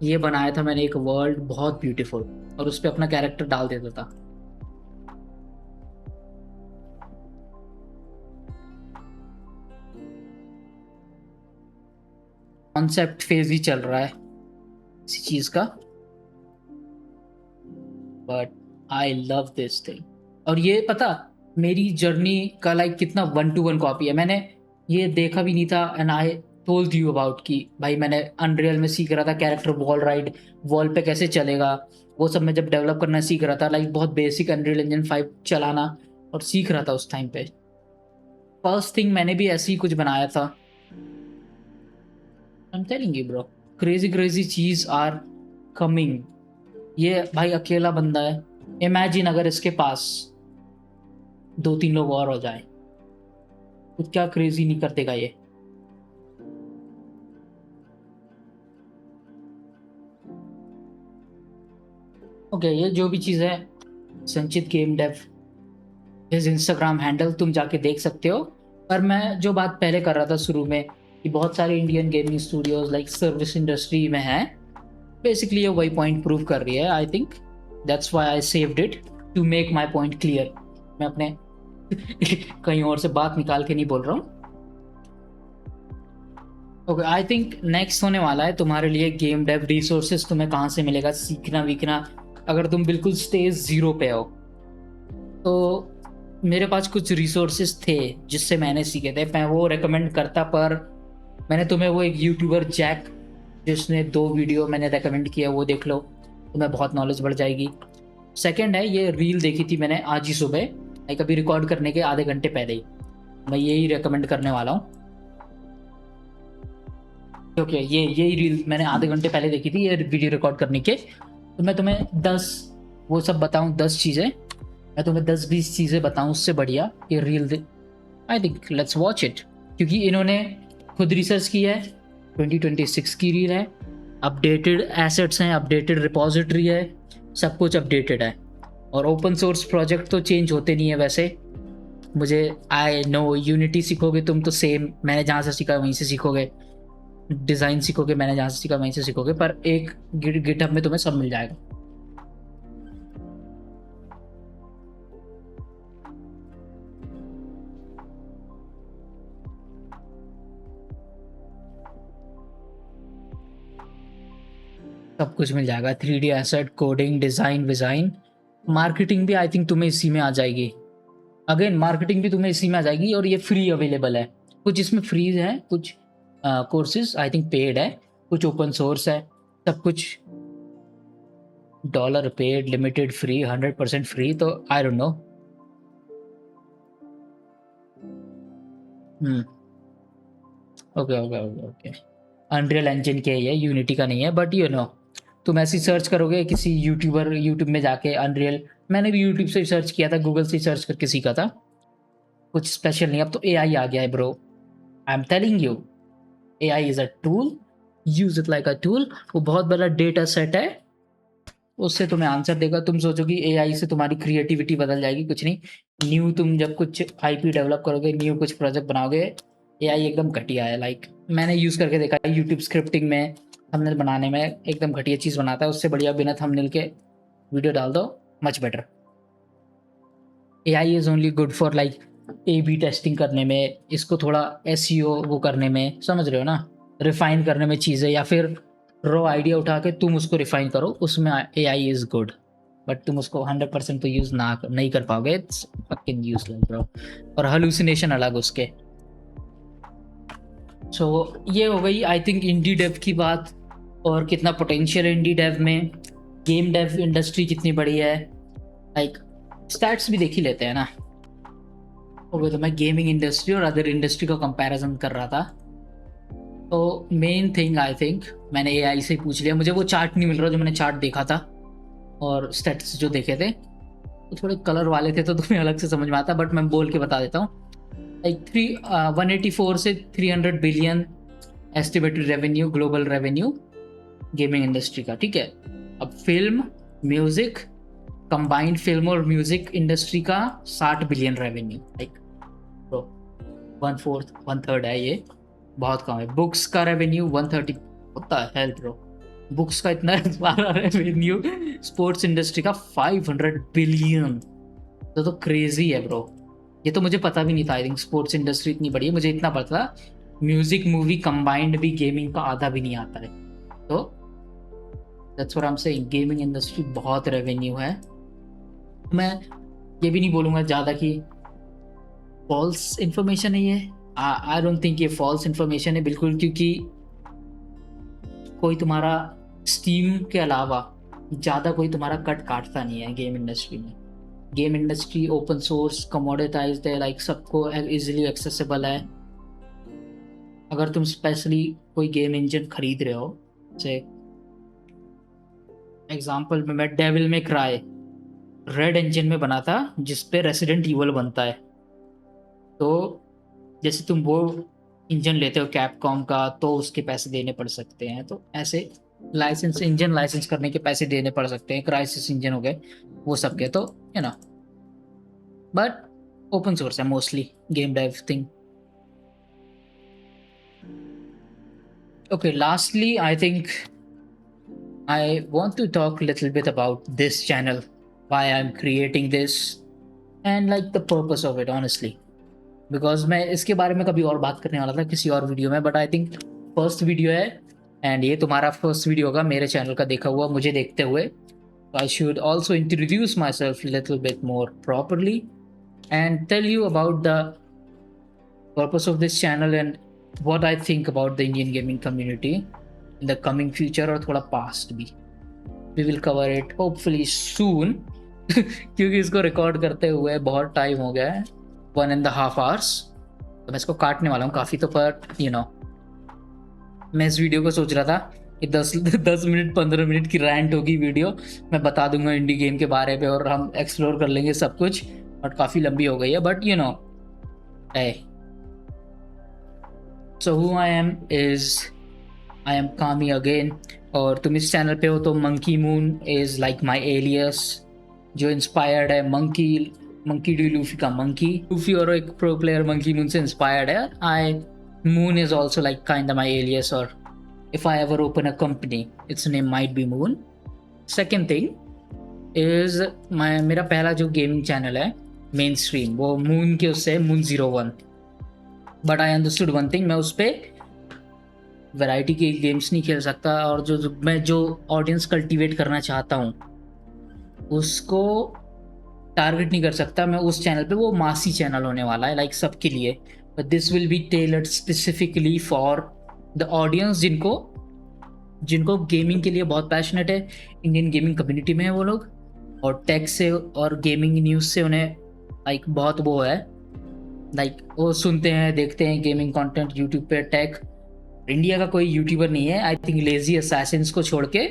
ये बनाया था मैंने एक वर्ल्ड बहुत ब्यूटीफुल, और उस पर अपना कैरेक्टर डाल देता था। कॉन्सेप्ट फेज ही चल रहा है इसी चीज का, but I love this thing. और ये पता मेरी जर्नी का लाइक कितना 1-to-1 कॉपी है। मैंने ये देखा भी नहीं था and I told you about कि भाई मैंने अनरियल में सीख रहा था कैरेक्टर वॉल राइड, वॉल पे कैसे चलेगा, वो सब मैं जब डेवलप करना सीख रहा था, लाइक बहुत बेसिक अनरियल इंजन 5 चलाना और सीख रहा था उस टाइम पे। फर्स्ट थिंग मैंने भी ऐसे ही कुछ बनाया था। आई am telling you bro, crazy crazy चीज आर कमिंग। ये भाई अकेला बंदा है, इमेजिन अगर इसके पास 2-3 लोग और हो जाए तो क्या क्रेजी नहीं कर देगा ये। ओके ये जो भी चीज़ है, संचित गेम डेव इस इंस्टाग्राम हैंडल तुम जाके देख सकते हो। पर मैं जो बात पहले कर रहा था शुरू में कि बहुत सारे Indian gaming studios like service industry में हैं, बेसिकली ये वही पॉइंट प्रूव कर रही है। I think that's why I saved it to make my point clear. मैं अपने कहीं और से बात निकाल के नहीं बोल रहा हूँ। ओके आई थिंक नेक्स्ट होने वाला है तुम्हारे लिए गेम डेव रिसोर्सेज तुम्हें कहाँ से मिलेगा, सीखना वीखना। अगर तुम बिल्कुल स्टेज 0 पे हो तो मेरे पास कुछ रिसोर्सेज थे जिससे मैंने सीखे थे, मैं वो रेकमेंड करता। पर मैंने तुम्हें वो एक यूट्यूबर जैक जिसने 2 वीडियो मैंने रेकमेंड किया वो देख लो, तुम्हें बहुत नॉलेज बढ़ जाएगी। सेकंड है ये रील देखी थी मैंने आज ही सुबह, लाइक अभी रिकॉर्ड करने के आधे घंटे पहले ही, मैं यही रेकमेंड करने वाला हूँ। क्योंकि यही रील मैंने आधे घंटे पहले देखी थी ये वीडियो रिकॉर्ड करने के। तो मैं तुम्हें 10 वो सब बताऊँ, 10 चीज़ें मैं तुम्हें 10-20 चीज़ें बताऊँ उससे बढ़िया ये reel I think let's watch it. क्योंकि इन्होंने खुद रिसर्च की है, 2026 की रील है, अपडेटेड एसेट्स हैं, अपडेटेड रिपोजिटरी है, सब कुछ अपडेटेड है। और ओपन सोर्स प्रोजेक्ट तो चेंज होते नहीं है वैसे, मुझे आई नो यूनिटी सीखोगे तुम तो सेम मैंने जहाँ से सीखा वहीं से सीखोगे, डिज़ाइन सीखोगे मैंने जहाँ से सीखा वहीं से सीखोगे, पर एक गिटहब में तुम्हें सब मिल जाएगा। सब कुछ मिल जाएगा, 3D एसेट, कोडिंग, डिज़ाइन विज़ाइन, मार्केटिंग भी आई थिंक तुम्हें इसी में आ जाएगी। अगेन मार्केटिंग भी तुम्हें इसी में आ जाएगी और ये फ्री अवेलेबल है। कुछ इसमें फ्री है, कुछ कोर्सेज आई थिंक पेड है, कुछ ओपन सोर्स है, सब कुछ dollar paid, limited free, 100% free, तो I don't know. Okay okay okay okay Unreal Engine के ये यूनिटी का नहीं है, बट यू नो तुम ऐसी सर्च करोगे किसी यूट्यूब में जाके अनरियल, मैंने भी यूट्यूब से सर्च किया था, गूगल से सर्च करके सीखा था, कुछ स्पेशल नहीं। अब तो एआई आ गया है bro, I am telling you AI is a tool, use it like a tool. वो बहुत बड़ा डेटा सेट है, उससे तुम्हें आंसर देगा। तुम सोचोगे एआई से तुम्हारी क्रिएटिविटी बदल जाएगी, कुछ नहीं। न्यू तुम जब कुछ आईपी डेवलप करोगे, न्यू कुछ प्रोजेक्ट बनाओगे, एआई एकदम घटिया है। लाइक मैंने यूज़ करके देखा है यूट्यूब स्क्रिप्टिंग में, थंबनेल बनाने में एकदम घटिया चीज़ बनाता है, उससे बढ़िया बिना थंबनेल के वीडियो डाल दो, much better. AI is only good for like A B testing करने में, इसको थोड़ा एसईओ वो करने में, समझ रहे हो ना, रिफाइन करने में चीज़ें, या फिर रॉ आइडिया उठा के तुम उसको रिफाइन करो, उसमें एआई इज़ गुड। बट तुम उसको 100% तो यूज़ नहीं कर पाओगे, इट्स फकिंग यूजलेस ब्रो। और हलूसिनेशन अलग उसके। सो ये हो गई आई थिंक इंडी डेव की बात। और कितना पोटेंशियल है इंडी डेव में, गेम डेव इंडस्ट्री कितनी बड़ी है, लाइक स्टैट्स भी देख ही लेते हैं ना। ओके, तो मैं गेमिंग इंडस्ट्री और अदर इंडस्ट्री का कंपैरिजन कर रहा था। तो मेन थिंग आई थिंक मैंने एआई से पूछ लिया, मुझे वो चार्ट नहीं मिल रहा जो मैंने चार्ट देखा था और स्टैट्स जो देखे थे तो थोड़े कलर वाले थे, तो तुम्हें अलग से समझ में आता, बट मैं बोल के बता देता हूँ। लाइक 184 से 300 billion estimated revenue, global revenue gaming industry का, ठीक है। अब फिल्म, म्यूजिक, कंबाइंड फिल्म और म्यूजिक इंडस्ट्री का 60 बिलियन रेवेन्यू, लाइक तो 1/4 1/3 है, ये बहुत कम है। बुक्स का रेवेन्यू 130 होता है, हेल्प ब्रो, बुक्स का इतना सारा रेवेन्यू। स्पोर्ट्स इंडस्ट्री का 500 बिलियन, तो क्रेजी है ब्रो। ये तो मुझे पता भी नहीं था, आई थिंक स्पोर्ट्स इंडस्ट्री इतनी बड़ी है, मुझे इतना पता था म्यूजिक मूवी कंबाइंड भी गेमिंग का आधा भी नहीं आता है। तो that's what I am saying, gaming industry बहुत रेवेन्यू है। मैं ये भी नहीं बोलूँगा ज़्यादा कि फॉल्स इन्फॉर्मेशन है ये, आई डोंट थिंक ये फॉल्स इन्फॉर्मेशन है बिल्कुल, क्योंकि कोई तुम्हारा स्टीम के अलावा ज़्यादा कोई तुम्हारा कट काटता नहीं है गेम इंडस्ट्री में। गेम इंडस्ट्री ओपन सोर्स कमोडिटाइज्ड है, लाइक सबको इजीली एक्सेसिबल है। अगर तुम स्पेशली कोई गेम इंजन खरीद रहे हो, जैसे एग्जांपल में मैं डेविल में क्राई रेड इंजन में बना था जिसपे रेसिडेंट ईवल बनता है, तो जैसे तुम वो इंजन लेते हो कैपकॉम का तो उसके पैसे देने पड़ सकते हैं, तो ऐसे लाइसेंस, इंजन लाइसेंस करने के पैसे देने पड़ सकते हैं। क्राइसिस इंजन हो गए वो सब के, तो you know, but open source है mostly game dev thing. Okay, lastly, I think I want to talk a little bit about this channel, why I'm creating this, and like the purpose of it, honestly. Because मैं इसके बारे में कभी और बात करने वाला था किसी और वीडियो में, but I think first video है एंड ये तुम्हारा फर्स्ट वीडियो होगा मेरे चैनल का देखा हुआ, मुझे देखते हुए। I should also introduce myself a little bit more properly and tell you about the purpose of this channel and what I think about the Indian gaming community in the coming future और थोड़ा past भी। We will cover it hopefully soon क्योंकि इसको record करते हुए बहुत time हो गया है, 1.5 hours, तो मैं इसको काटने वाला हूँ काफ़ी। तो पर यू नो, मैं इस वीडियो को सोच रहा था कि 10 मिनट 15 मिनट की रैंट होगी वीडियो, मैं बता दूंगा इंडी गेम के बारे में और हम एक्सप्लोर कर लेंगे सब कुछ, बट काफ़ी लंबी हो गई है, but you no. So who I am is I am Kami again, और तुम इस चैनल पे हो तो Monkey Moon is like my alias, जो इंस्पायर्ड है मंकी डी लूफी का मंकी। लूफी और एक प्रो प्लेयर मंकी मून से इंस्पायर्ड है। I Moon is also like kind of my alias, और if I ever open a company its name might be Moon. Second thing is मेरा पहला जो gaming channel है main stream, वो Moon के उससे Moon 01, but I understood one thing, मैं उस पर वैरायटी के गेम्स नहीं खेल सकता, और मैं जो ऑडियंस कल्टीवेट करना चाहता हूँ उसको टारगेट नहीं कर सकता मैं उस चैनल पे। वो मासी चैनल होने वाला है लाइक सबके लिए, but this will be tailored specifically for the audience जिनको गेमिंग के लिए बहुत पैशनेट है, इंडियन गेमिंग कम्युनिटी में है वो लोग, और टेक से और गेमिंग न्यूज़ से उन्हें लाइक बहुत वो है, लाइक वो सुनते हैं देखते हैं गेमिंग कंटेंट यूट्यूब पे। टेक इंडिया का कोई यूट्यूबर नहीं है आई थिंक लेजी असैसिन्स को छोड़ के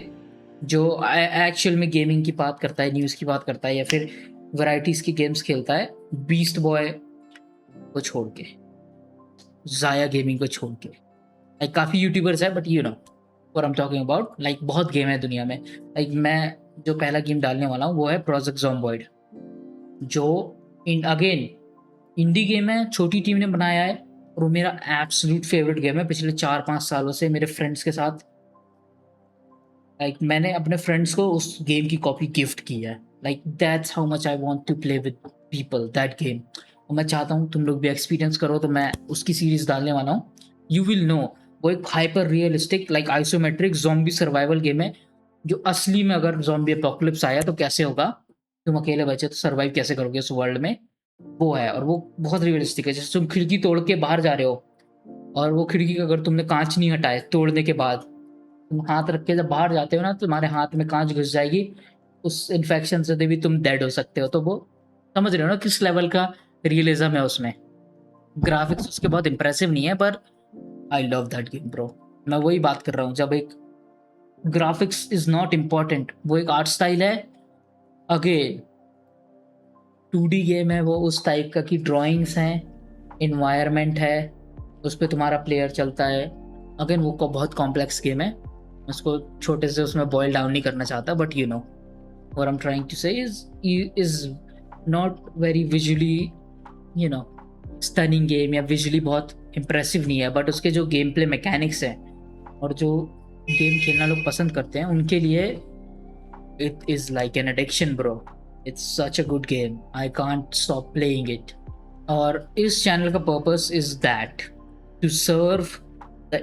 जो एक्चुअल में गेमिंग की बात करता है, न्यूज़ की बात करता है, या फिर वैराइटीज़ की गेम्स खेलता है, बीस्ट बॉय को छोड़ के, जाया गेमिंग को छोड़ के। लाइक काफ़ी यूट्यूबर्स है, but you know what I am talking about. Like बहुत गेम है दुनिया में। लाइक मैं जो पहला गेम डालने वाला हूँ वो है प्रोजेक्ट ज़ॉम्बॉइड, जो अगेन इंडी गेम है, छोटी टीम ने बनाया है, और वो मेरा एब्सोल्यूट फेवरेट गेम है पिछले 4-5 सालों से मेरे फ्रेंड्स के साथ। लाइक मैंने अपने फ्रेंड्स को उस गेम की कॉपी गिफ्ट की है, like that's how much I want to play with people that game. और मैं चाहता हूँ तुम लोग भी एक्सपीरियंस करो, तो मैं उसकी सीरीज डालने वाला हूँ। यू विल नो, वो एक hyper realistic like isometric zombie survival game है, जो असली में अगर जॉम्बी अपोकलिप्स आया तो कैसे होगा, तुम अकेले बचे तो सर्वाइव कैसे करोगे उस वर्ल्ड में, वो है। और वो बहुत रियलिस्टिक है। जैसे तुम खिड़की तोड़ के बाहर जा रहे हो और वो खिड़की का अगर तुमने कांच नहीं हटाए तोड़ने के बाद, तुम हाथ रख के जब बाहर जाते हो ना, तुम्हारे हाथ में काँच घुस जाएगी, उस इन्फेक्शन से भी तुम डेड हो सकते हो। तो वो समझ रहे हो ना किस लेवल का रियलिज़्म है उसमें। ग्राफ़िक्स उसके बहुत इम्प्रेसिव नहीं है, पर I love that game bro. मैं वही बात कर रहा हूँ, जब एक ग्राफ़िक्स इज़ नॉट इम्पोर्टेंट, वो एक आर्ट स्टाइल है। अगेन 2D गेम है वो, उस टाइप का कि ड्राइंग्स हैं, एनवायरनमेंट है, उस पे तुम्हारा प्लेयर चलता है। अगेन वो बहुत कॉम्प्लेक्स गेम है, मैं उसको छोटे से उसमें बॉयल डाउन नहीं करना चाहता, but you know what I am trying to say is not very visually, you know, stunning game या विजुअली बहुत इम्प्रेसिव नहीं है, बट उसके जो गेम प्ले मैकेनिक्स हैं और जो गेम खेलना लोग पसंद करते हैं, उनके लिए it is like an addiction bro. It's such a good game, I can't stop playing it. और इस चैनल का purpose is that to serve the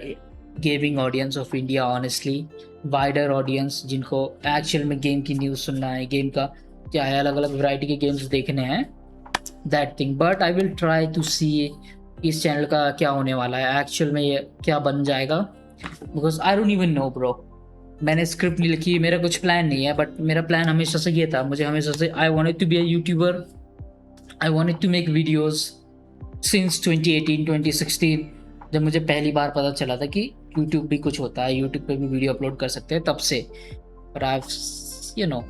gaming audience of India, honestly wider audience जिनको एक्चुअल में game की news सुनना है, game का क्या है, अलग अलग वैरायटी के गेम्स देखने हैं, that thing. But I will try to see इस चैनल का क्या होने वाला है एक्चुअल में, ये क्या बन जाएगा, because I don't even know bro. मैंने स्क्रिप्ट नहीं लिखी, मेरा कुछ प्लान नहीं है, बट मेरा प्लान हमेशा से ये था, मुझे हमेशा से I wanted to be a YouTuber, I wanted to make videos since 2018 2016, जब मुझे पहली बार पता चला था कि यूट्यूब भी कुछ होता है, यूट्यूब पे भी वीडियो अपलोड कर सकते हैं, तब से। पर आई यू नो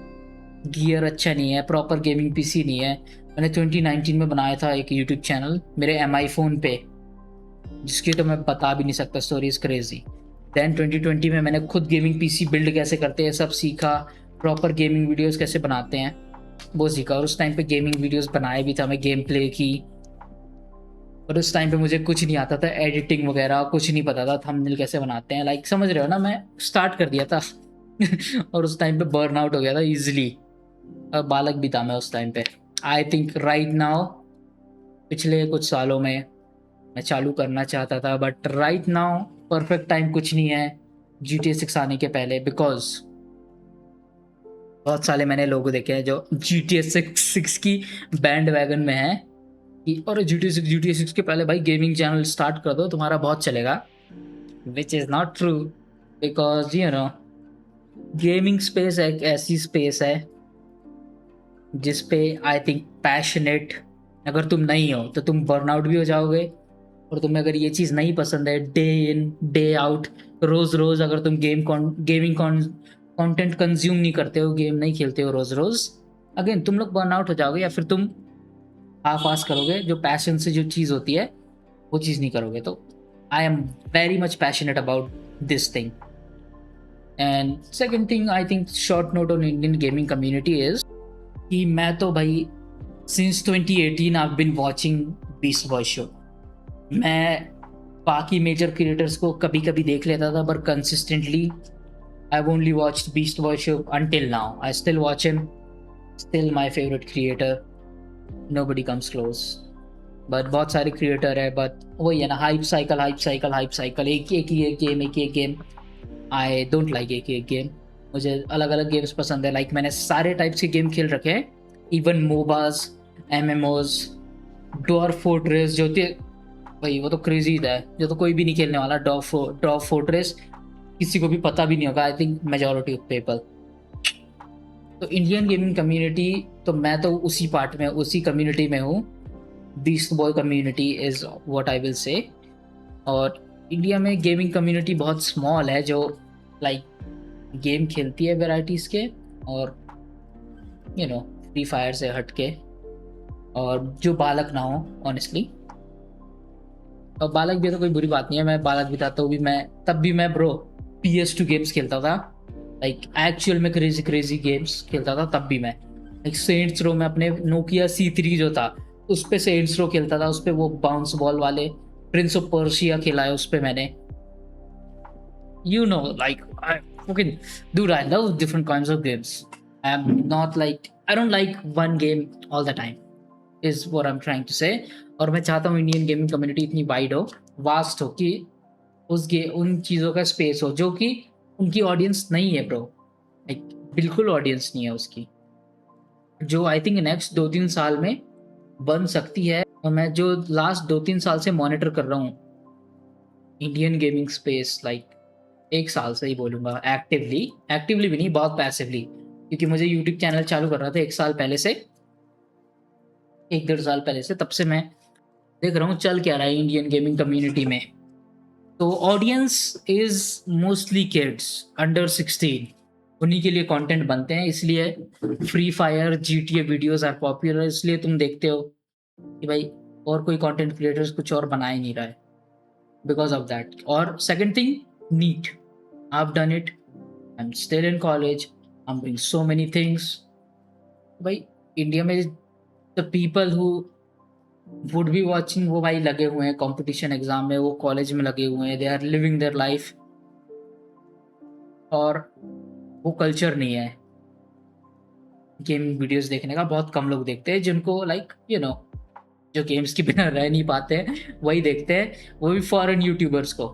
गियर अच्छा नहीं है, प्रॉपर गेमिंग पीसी नहीं है। मैंने 2019 में बनाया था एक यूट्यूब चैनल मेरे MI फ़ोन पे, जिसकी तो मैं बता भी नहीं सकता, स्टोरी इज़ क्रेजी। देन 2020 में मैंने खुद गेमिंग पीसी बिल्ड कैसे करते हैं सब सीखा, प्रॉपर गेमिंग वीडियोस कैसे बनाते हैं वो सीखा, और उस टाइम पे गेमिंग वीडियोस बनाए भी था मैं, गेम प्ले की। और उस टाइम पे मुझे कुछ नहीं आता था, एडिटिंग वगैरह कुछ नहीं पता था, थंबनेल कैसे बनाते हैं, लाइक समझ रहे हो ना, मैं स्टार्ट कर दिया था और उस टाइम पे बर्न आउट हो गया था ईजिली, और बालक भी था मैं उस टाइम पे। आई थिंक राइट नाउ, पिछले कुछ सालों में मैं चालू करना चाहता था, but right now perfect time कुछ नहीं है GTA 6 आने के पहले, बिकॉज बहुत सारे मैंने लोग देखे हैं जो GTA 6 की बैंड वैगन में है कि और GTA 6 के पहले भाई गेमिंग चैनल स्टार्ट कर दो, तुम्हारा बहुत चलेगा, which is not true, because you know gaming space एक ऐसी स्पेस है जिस पे आई थिंक पैशनेट अगर तुम नहीं हो तो तुम बर्नआउट भी हो जाओगे, और तुम्हें अगर ये चीज़ नहीं पसंद है, डे इन डे आउट रोज़ रोज़ अगर तुम गेमिंग कंटेंट कंज्यूम नहीं करते हो, गेम नहीं खेलते हो रोज़ रोज़, अगेन तुम लोग बर्नआउट हो जाओगे, या फिर तुम हाफ आस करोगे, जो पैशन से जो चीज़ होती है वो चीज़ नहीं करोगे। तो I am very much passionate about this thing. And second thing I think short note on Indian gaming community is कि मैं तो भाई since 2018 I been watching Beast Boy show. मैं बाकी मेजर क्रिएटर्स को कभी कभी देख लेता था, पर consistently I've only watched Beast Boy show until now. I still watch him. Still my favorite creator. Nobody comes close. But बहुत सारे क्रिएटर है, बट वही है ना, हाइप साइकिल, एक ही गेम। आई डोंट लाइक एक ही गेम, मुझे अलग अलग गेम्स पसंद है। लाइक मैंने सारे टाइप्स के गेम खेल रखे हैं, इवन मोबाज, MMOs, डॉर्फ फोर्ट्रेस जो होती है भाई, वो तो क्रेजी है, जो तो कोई भी नहीं खेलने वाला। डॉर्फ फोर्ट्रेस किसी को भी पता भी नहीं होगा, I think majority of people. तो इंडियन गेमिंग कम्युनिटी, तो मैं तो उसी पार्ट में, उसी कम्युनिटी में हूँ। Beast boy community is what I will से। और इंडिया में गेमिंग कम्युनिटी बहुत स्मॉल है, जो लाइक गेम खेलती है वेराइटीज़ के, और यू नो फ्री फायर से हट के, और जो बालक ना हो ऑनेस्टली। और बालक भी तो कोई बुरी बात नहीं है, मैं बालक भी था तो भी तब भी मैं ब्रो PS2 गेम्स खेलता था, लाइक एक्चुअल में क्रेजी गेम्स खेलता था तब भी मैं। लाइक सेंट्स रो में अपने नोकिया C3 जो था उस पे सेंट्स रो खेलता था, उस पे वो बाउंस बॉल वाले प्रिंस ऑफ पर्शिया खेला है उस पे मैंने, you know like dude I love different kinds of games. I don't like one game all the time is what I'm trying to say. और मैं चाहता हूँ इंडियन गेमिंग कम्युनिटी इतनी वाइड हो, वास्ट हो, कि उन चीज़ों का स्पेस हो जो कि उनकी ऑडियंस नहीं है ब्रो, लाइक बिल्कुल ऑडियंस नहीं है उसकी, जो आई थिंक नेक्स्ट 2-3 साल में बन सकती है। और मैं जो लास्ट 2-3 साल से मॉनिटर कर रहा हूँ इंडियन गेमिंग स्पेस, लाइक 1 साल से ही बोलूँगा एक्टिवली भी नहीं, बहुत पैसिवली, क्योंकि मुझे यूट्यूब चैनल चालू करना था 1 साल पहले से, 1 डेढ़ साल पहले से, तब से मैं देख रहा हूँ चल क्या रहा है इंडियन गेमिंग कम्युनिटी में। तो audience is mostly kids under 16, उन्हीं के लिए कंटेंट बनते हैं, इसलिए Free Fire, GTA videos are popular, इसलिए तुम देखते हो कि भाई और कोई कंटेंट क्रिएटर्स कुछ और बना ही नहीं रहा है, बिकॉज ऑफ दैट। और second thing, NEET, I have done it, I am still in college, I am doing so many things. भाई इंडिया में the people who would be watching, वो भाई लगे हुए हैं कंपटीशन एग्जाम में, वो कॉलेज में लगे हुए हैं, they are living their life, और वो कल्चर नहीं है गेमिंग वीडियोस देखने का। बहुत कम लोग देखते हैं जिनको लाइक जो गेम्स के बिना रह नहीं पाते हैं वही देखते हैं, वो भी फॉरेन यूट्यूबर्स को,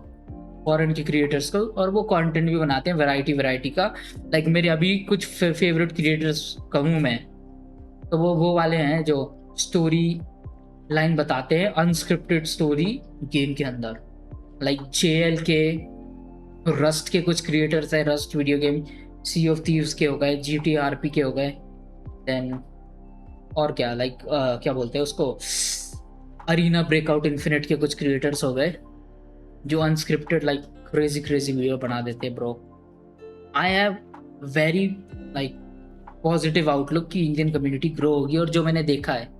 फॉरेन के क्रिएटर्स को, और वो कंटेंट भी बनाते हैं वैरायटी का। लाइक मेरे अभी कुछ फेवरेट क्रिएटर्स कहूँ मैं तो वो वाले हैं जो स्टोरी लाइन बताते हैं, अनस्क्रिप्टेड स्टोरी गेम के अंदर, लाइक JL के, रस्ट के कुछ क्रिएटर्स है, Rust video game, Sea of Thieves के हो गए, GTRP के हो गए, देन और क्या लाइक क्या बोलते हैं उसको, अरीना ब्रेकआउट इन्फिनिट के कुछ क्रिएटर्स हो गए जो अनस्क्रिप्टेड लाइक क्रेजी वीडियो बना देते हैं। Bro I have very like positive outlook कि इंडियन कम्युनिटी ग्रो होगी, और जो मैंने देखा है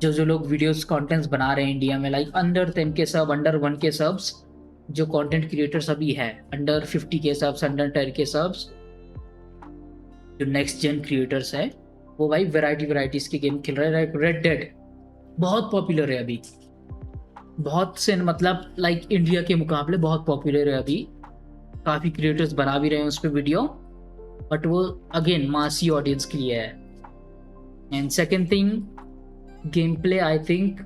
जो लोग वीडियोस कंटेंट्स बना रहे हैं इंडिया में, लाइक अंडर 10 के सब, अंडर 1 के सब्स, जो कंटेंट क्रिएटर्स अभी है, under 50 K subs, under 10 K subs, जो नेक्स्ट जेन क्रिएटर्स है, वो भाई वैराइटीज के गेम खेल रहे हैं। रेड डेड बहुत पॉपुलर है अभी, बहुत से मतलब लाइक इंडिया के मुकाबले बहुत पॉपुलर है अभी, काफ़ी क्रिएटर्स बना भी रहे हैं उस पर वीडियो, बट वो अगेन मासी ऑडियंस के लिए है। And second thing, game play I think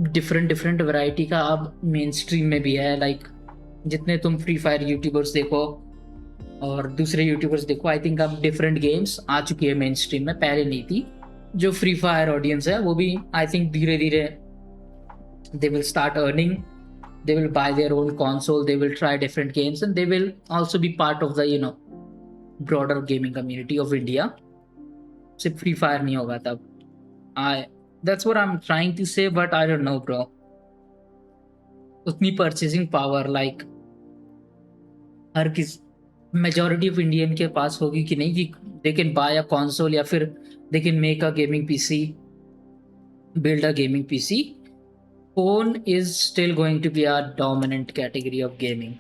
different variety का अब मेन स्ट्रीम में भी है, लाइक जितने तुम फ्री फायर यूट्यूबर्स देखो और दूसरे यूट्यूबर्स देखो, आई थिंक अब डिफरेंट गेम्स आ चुकी है मेन स्ट्रीम में, पहले नहीं थी। जो फ्री फायर ऑडियंस है वो भी आई थिंक धीरे धीरे they will start earning, they will buy their own console, they will try different games, and they will also be part of the broader gaming community of India. सिर्फ free fire नहीं होगा तब। That's what I'm trying to say, but I don't know bro, उतनी purchasing power like हर किस majority of Indian के पास होगी कि नहीं, कि they can buy a console या फिर they can make a gaming PC, build a gaming PC. Phone is still going to be a dominant category of gaming,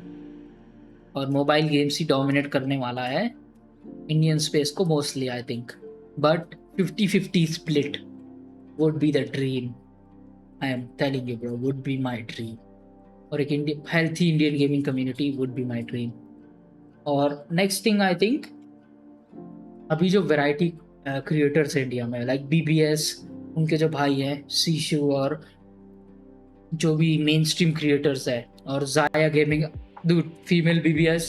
और mobile games ही dominate करने वाला है इंडियन स्पेस को mostly I think, but 50-50 split would be the dream, I am telling you bro, would be my dream, और एक healthy Indian gaming community would be my dream. और next thing I think, अभी जो variety creators हैं India में, like BBS, उनके जो भाई हैं सीशु, और जो भी मेन स्ट्रीम क्रिएटर्स है, और जाया gaming, dude female BBS,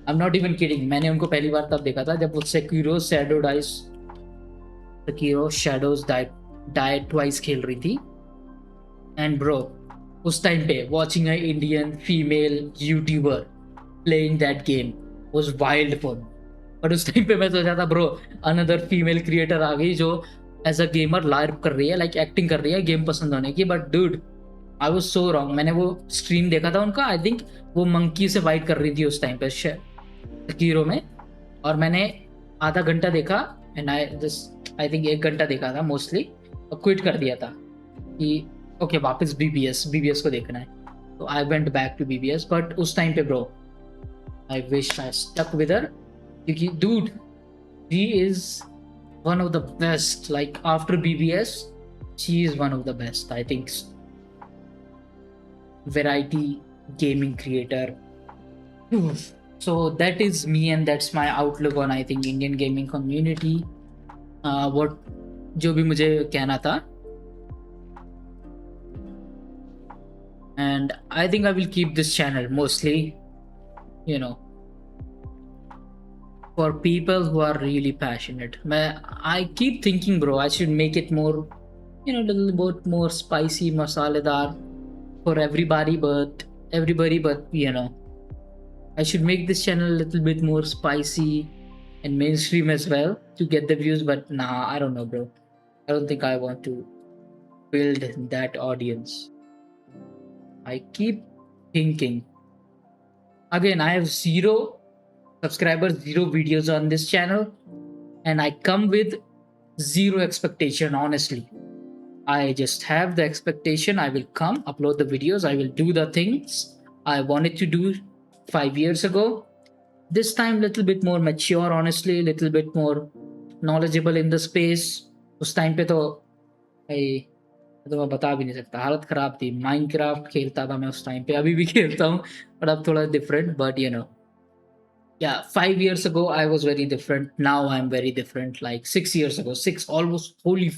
I am not even kidding, मैंने उनको पहली बार तब देखा था जब वो सेकिरो शैडोज डाई ट्वाइस खेल रही थी, एंड ब्रो उस टाइम पे watching a Indian female YouTuber playing that game was wild fun. But उस टाइम पे मैं सोचा था ब्रो अनदर फीमेल क्रिएटर आ गई जो एज अ गेमर लाइव कर रही है, लाइक एक्टिंग कर रही है गेम पसंद होने की, but dude I was so wrong. मैंने वो स्ट्रीम देखा था उनका, आई थिंक वो मंकी से फाइट कर रही थी उस टाइम पे हीरो में, और मैंने आधा घंटा देखा, एंड आई थिंक 1 घंटा देखा था मोस्टली, और क्विट कर दिया था कि ओके वापस BBS को देखना है, तो I went back to BBS। But उस टाइम पे bro I wish I stuck with her, क्योंकि dude she is one of the best, like after BBS she is one of the best I think variety gaming creator. So that is me, and that's my outlook on I think Indian gaming community. What जो भी मुझे कहना था, and I think I will keep this channel mostly for people who are really passionate. I keep thinking bro I should make it more little bit more spicy, masaledar for everybody, but I should make this channel a little bit more spicy and mainstream as well to get the views, but nah, I don't know, bro. I don't think I want to build that audience. I keep thinking. Again, I have 0 subscribers, 0 videos on this channel, and I come with 0 expectation, honestly. I just have the expectation I will come, upload the videos, I will do the things I wanted to do 5 years ago. This time, little bit more mature, honestly, little bit more knowledgeable in the space. उस time पे तो भाई तो मैं बता भी नहीं सकता, हालत खराब थी। माइनक्राफ्ट खेलता था मैं उस टाइम पे, अभी भी खेलता हूँ, but अब थोड़ा different, but you know, yeah, 5 years ago I was very different. Now I'm very different. Like 6 years ago, 6 almost, holy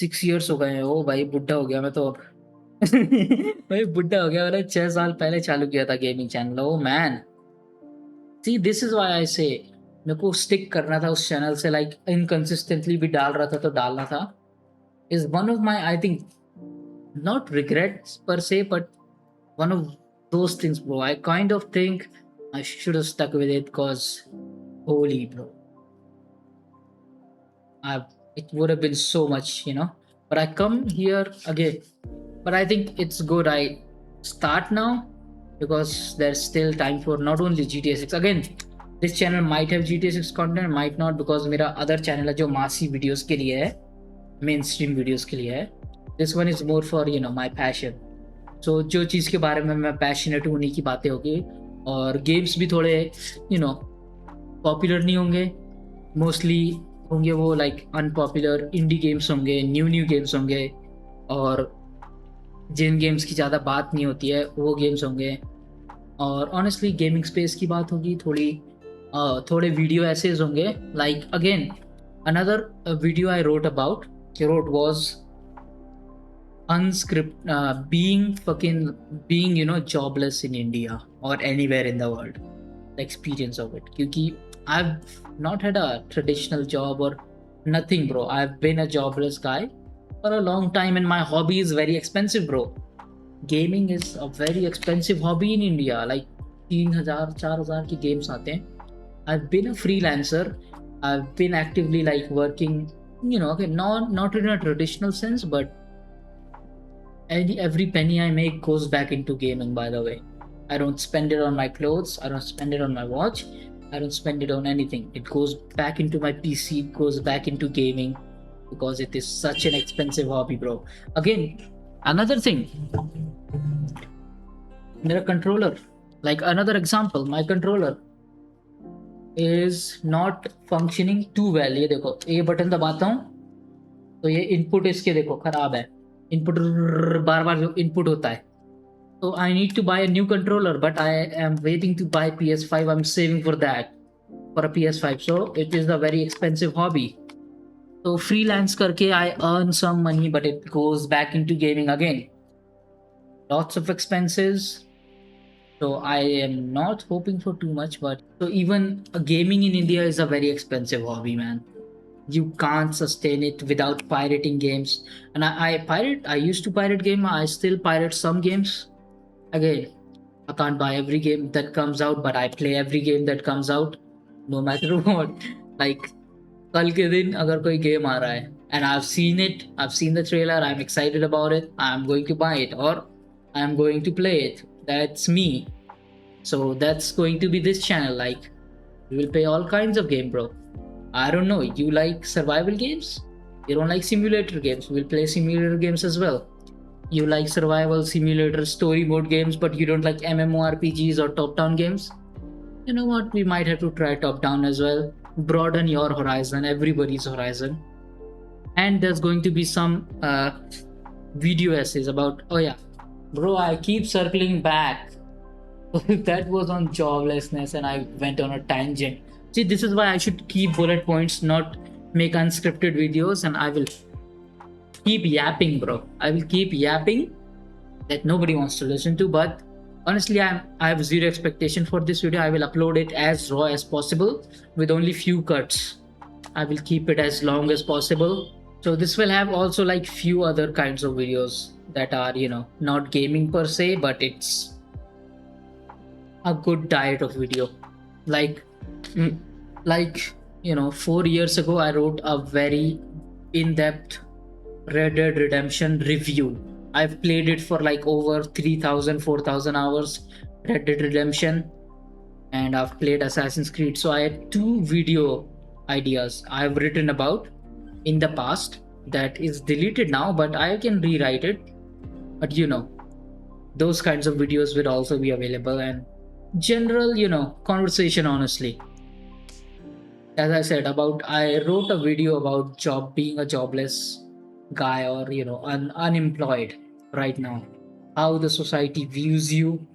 6 years हो गए हैं। ओ भाई बुढ़ा हो गया मैं तो अब। भाई बुढ़ा हो गया, मैंने 6 साल पहले चालू किया था gaming channel. Oh man, see this is why I से मेरे को स्टिक करना था उस चैनल से, लाइक इनकंसिस्टेंटली भी डाल रहा था तो डालना था। Is one of my, I think, not regrets per se, but one of those things, bro. I kind of think I should have stuck with it, because holy bro, it would have been so much, you know. But I come here again, but I think it's good I start now, because there's still time for not only GTA 6. Again, this channel might have GTA 6 content, might not, because मेरा other channel है जो मासी videos के लिए है, mainstream videos के लिए है. This one is more for, you know, my passion. So जो चीज़ के बारे में मैं passionate हूँ उन्हीं की बातें होगी, और games भी थोड़े, you know, popular नहीं होंगे, mostly होंगे वो like unpopular indie games होंगे, new games होंगे, और जिन गेम्स की ज़्यादा बात नहीं होती है वो गेम्स होंगे। और ऑनेस्टली गेमिंग स्पेस की बात होगी थोड़ी, थोड़े वीडियो ऐसेज होंगे। Like again another video I wrote was unscript, being you know jobless in India or anywhere in the world, the experience of it, क्योंकि I've not had a traditional job or nothing, bro. I've been a jobless guy for a long time, and my hobby is very expensive, bro. Gaming is a very expensive hobby in India. Like 3,000-4,000 की games आते हैं. I've been a freelancer. I've been actively like working, you know, okay, not in a traditional sense, but every penny I make goes back into gaming, by the way. I don't spend it on my clothes, I don't spend it on my watch, I don't spend it on anything. It goes back into my PC, it goes back into gaming, because it is such an expensive hobby, bro. Again, another thing, मेरा controller, like another example, my controller is not functioning too well. ये देखो, ये button दबाता हूँ तो ये input इसके देखो खराब है, इनपुट बार बार जो इनपुट होता है। So I need to buy a new controller, but I am waiting to buy PS5. I'm saving for that, for a PS5. So it is a very expensive hobby. So freelance करके I earn some money, but it goes back into gaming again. Lots of expenses. So I am not hoping for too much, but so even gaming in India is a very expensive hobby, man. You can't sustain it without pirating games. And I used to pirate game. I still pirate some games. Again, I can't buy every game that comes out, but I play every game that comes out, no matter what. Like, कल के दिन अगर कोई game आ रहा है and I've seen it, I've seen the trailer, I'm excited about it, I'm going to buy it, or I'm going to play it. That's me. So that's going to be this channel. Like, we will play all kinds of game, bro. I don't know, you like survival games? You don't like simulator games? We'll play simulator games as well. You like survival simulator story mode games, but you don't like MMORPGs or top-down games? You know what, we might have to try top-down as well. Broaden your horizon, everybody's horizon. And there's going to be some video essays about, oh yeah, bro, I keep circling back. That was on joblessness and I went on a tangent. See, this is why I should keep bullet points, not make unscripted videos, and I will keep yapping, bro. I will keep yapping that nobody wants to listen to. But honestly, I have zero expectation for this video. I will upload it as raw as possible with only few cuts. I will keep it as long as possible. So this will have also like few other kinds of videos that are, you know, not gaming per se, but it's a good diet of video. Like, mm, like 4 years ago, I wrote a very in-depth Red Dead Redemption review. I've played it for like over 3,000, 4,000 hours, Red Dead Redemption, and I've played Assassin's Creed. So I had two video ideas I've written about in the past that is deleted now, but I can rewrite it. But those kinds of videos will also be available, and general, conversation, honestly. As I said, I wrote a video about being a jobless guy, or unemployed right now, how the society views you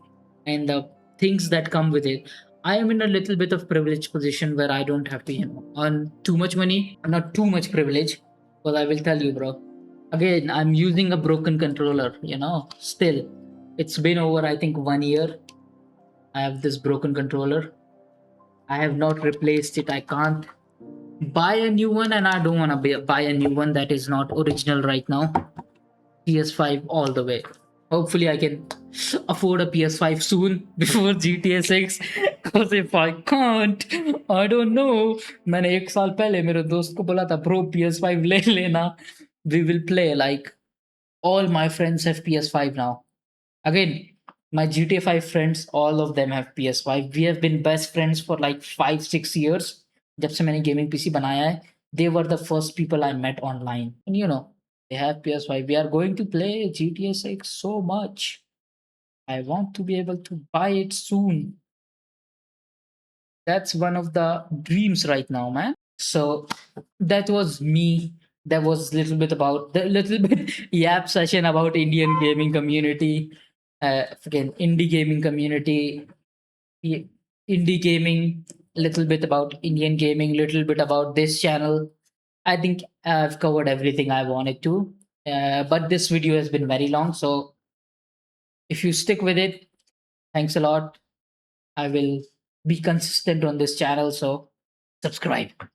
and the things that come with it. I am in a little bit of privileged position where I don't have to earn too much money, not too much privilege. Well, I will tell you, bro. Again, I'm using a broken controller. Still, it's been over, I think, 1 year. I have this broken controller. I have not replaced it. I can't buy a new one, and I don't want to buy a new one that is not original right now. PS5 all the way. Hopefully, I can afford a PS5 soon before GTA 6. Because if I can't, I don't know. मैंने एक साल पहले मेरे दोस्त को बोला था, bro, PS5 ले लेना. We will play. Like, all my friends have PS5 now. Again, my GTA 5 friends, all of them have PS5. We have been best friends for like 5-6 years. जब से मैंने gaming PC बनाया है, they were the first people I met online. And they have PS5. We are going to play GTA 6 so much. I want to be able to buy it soon. That's one of the dreams right now, man. So that was me. That was little bit about the little bit yap session about Indian gaming community, again indie gaming community, i- indie gaming, little bit about Indian gaming, little bit about this channel. I think I've covered everything I wanted to. But this video has been very long, so if you stick with it, thanks a lot. I will be consistent on this channel, so subscribe.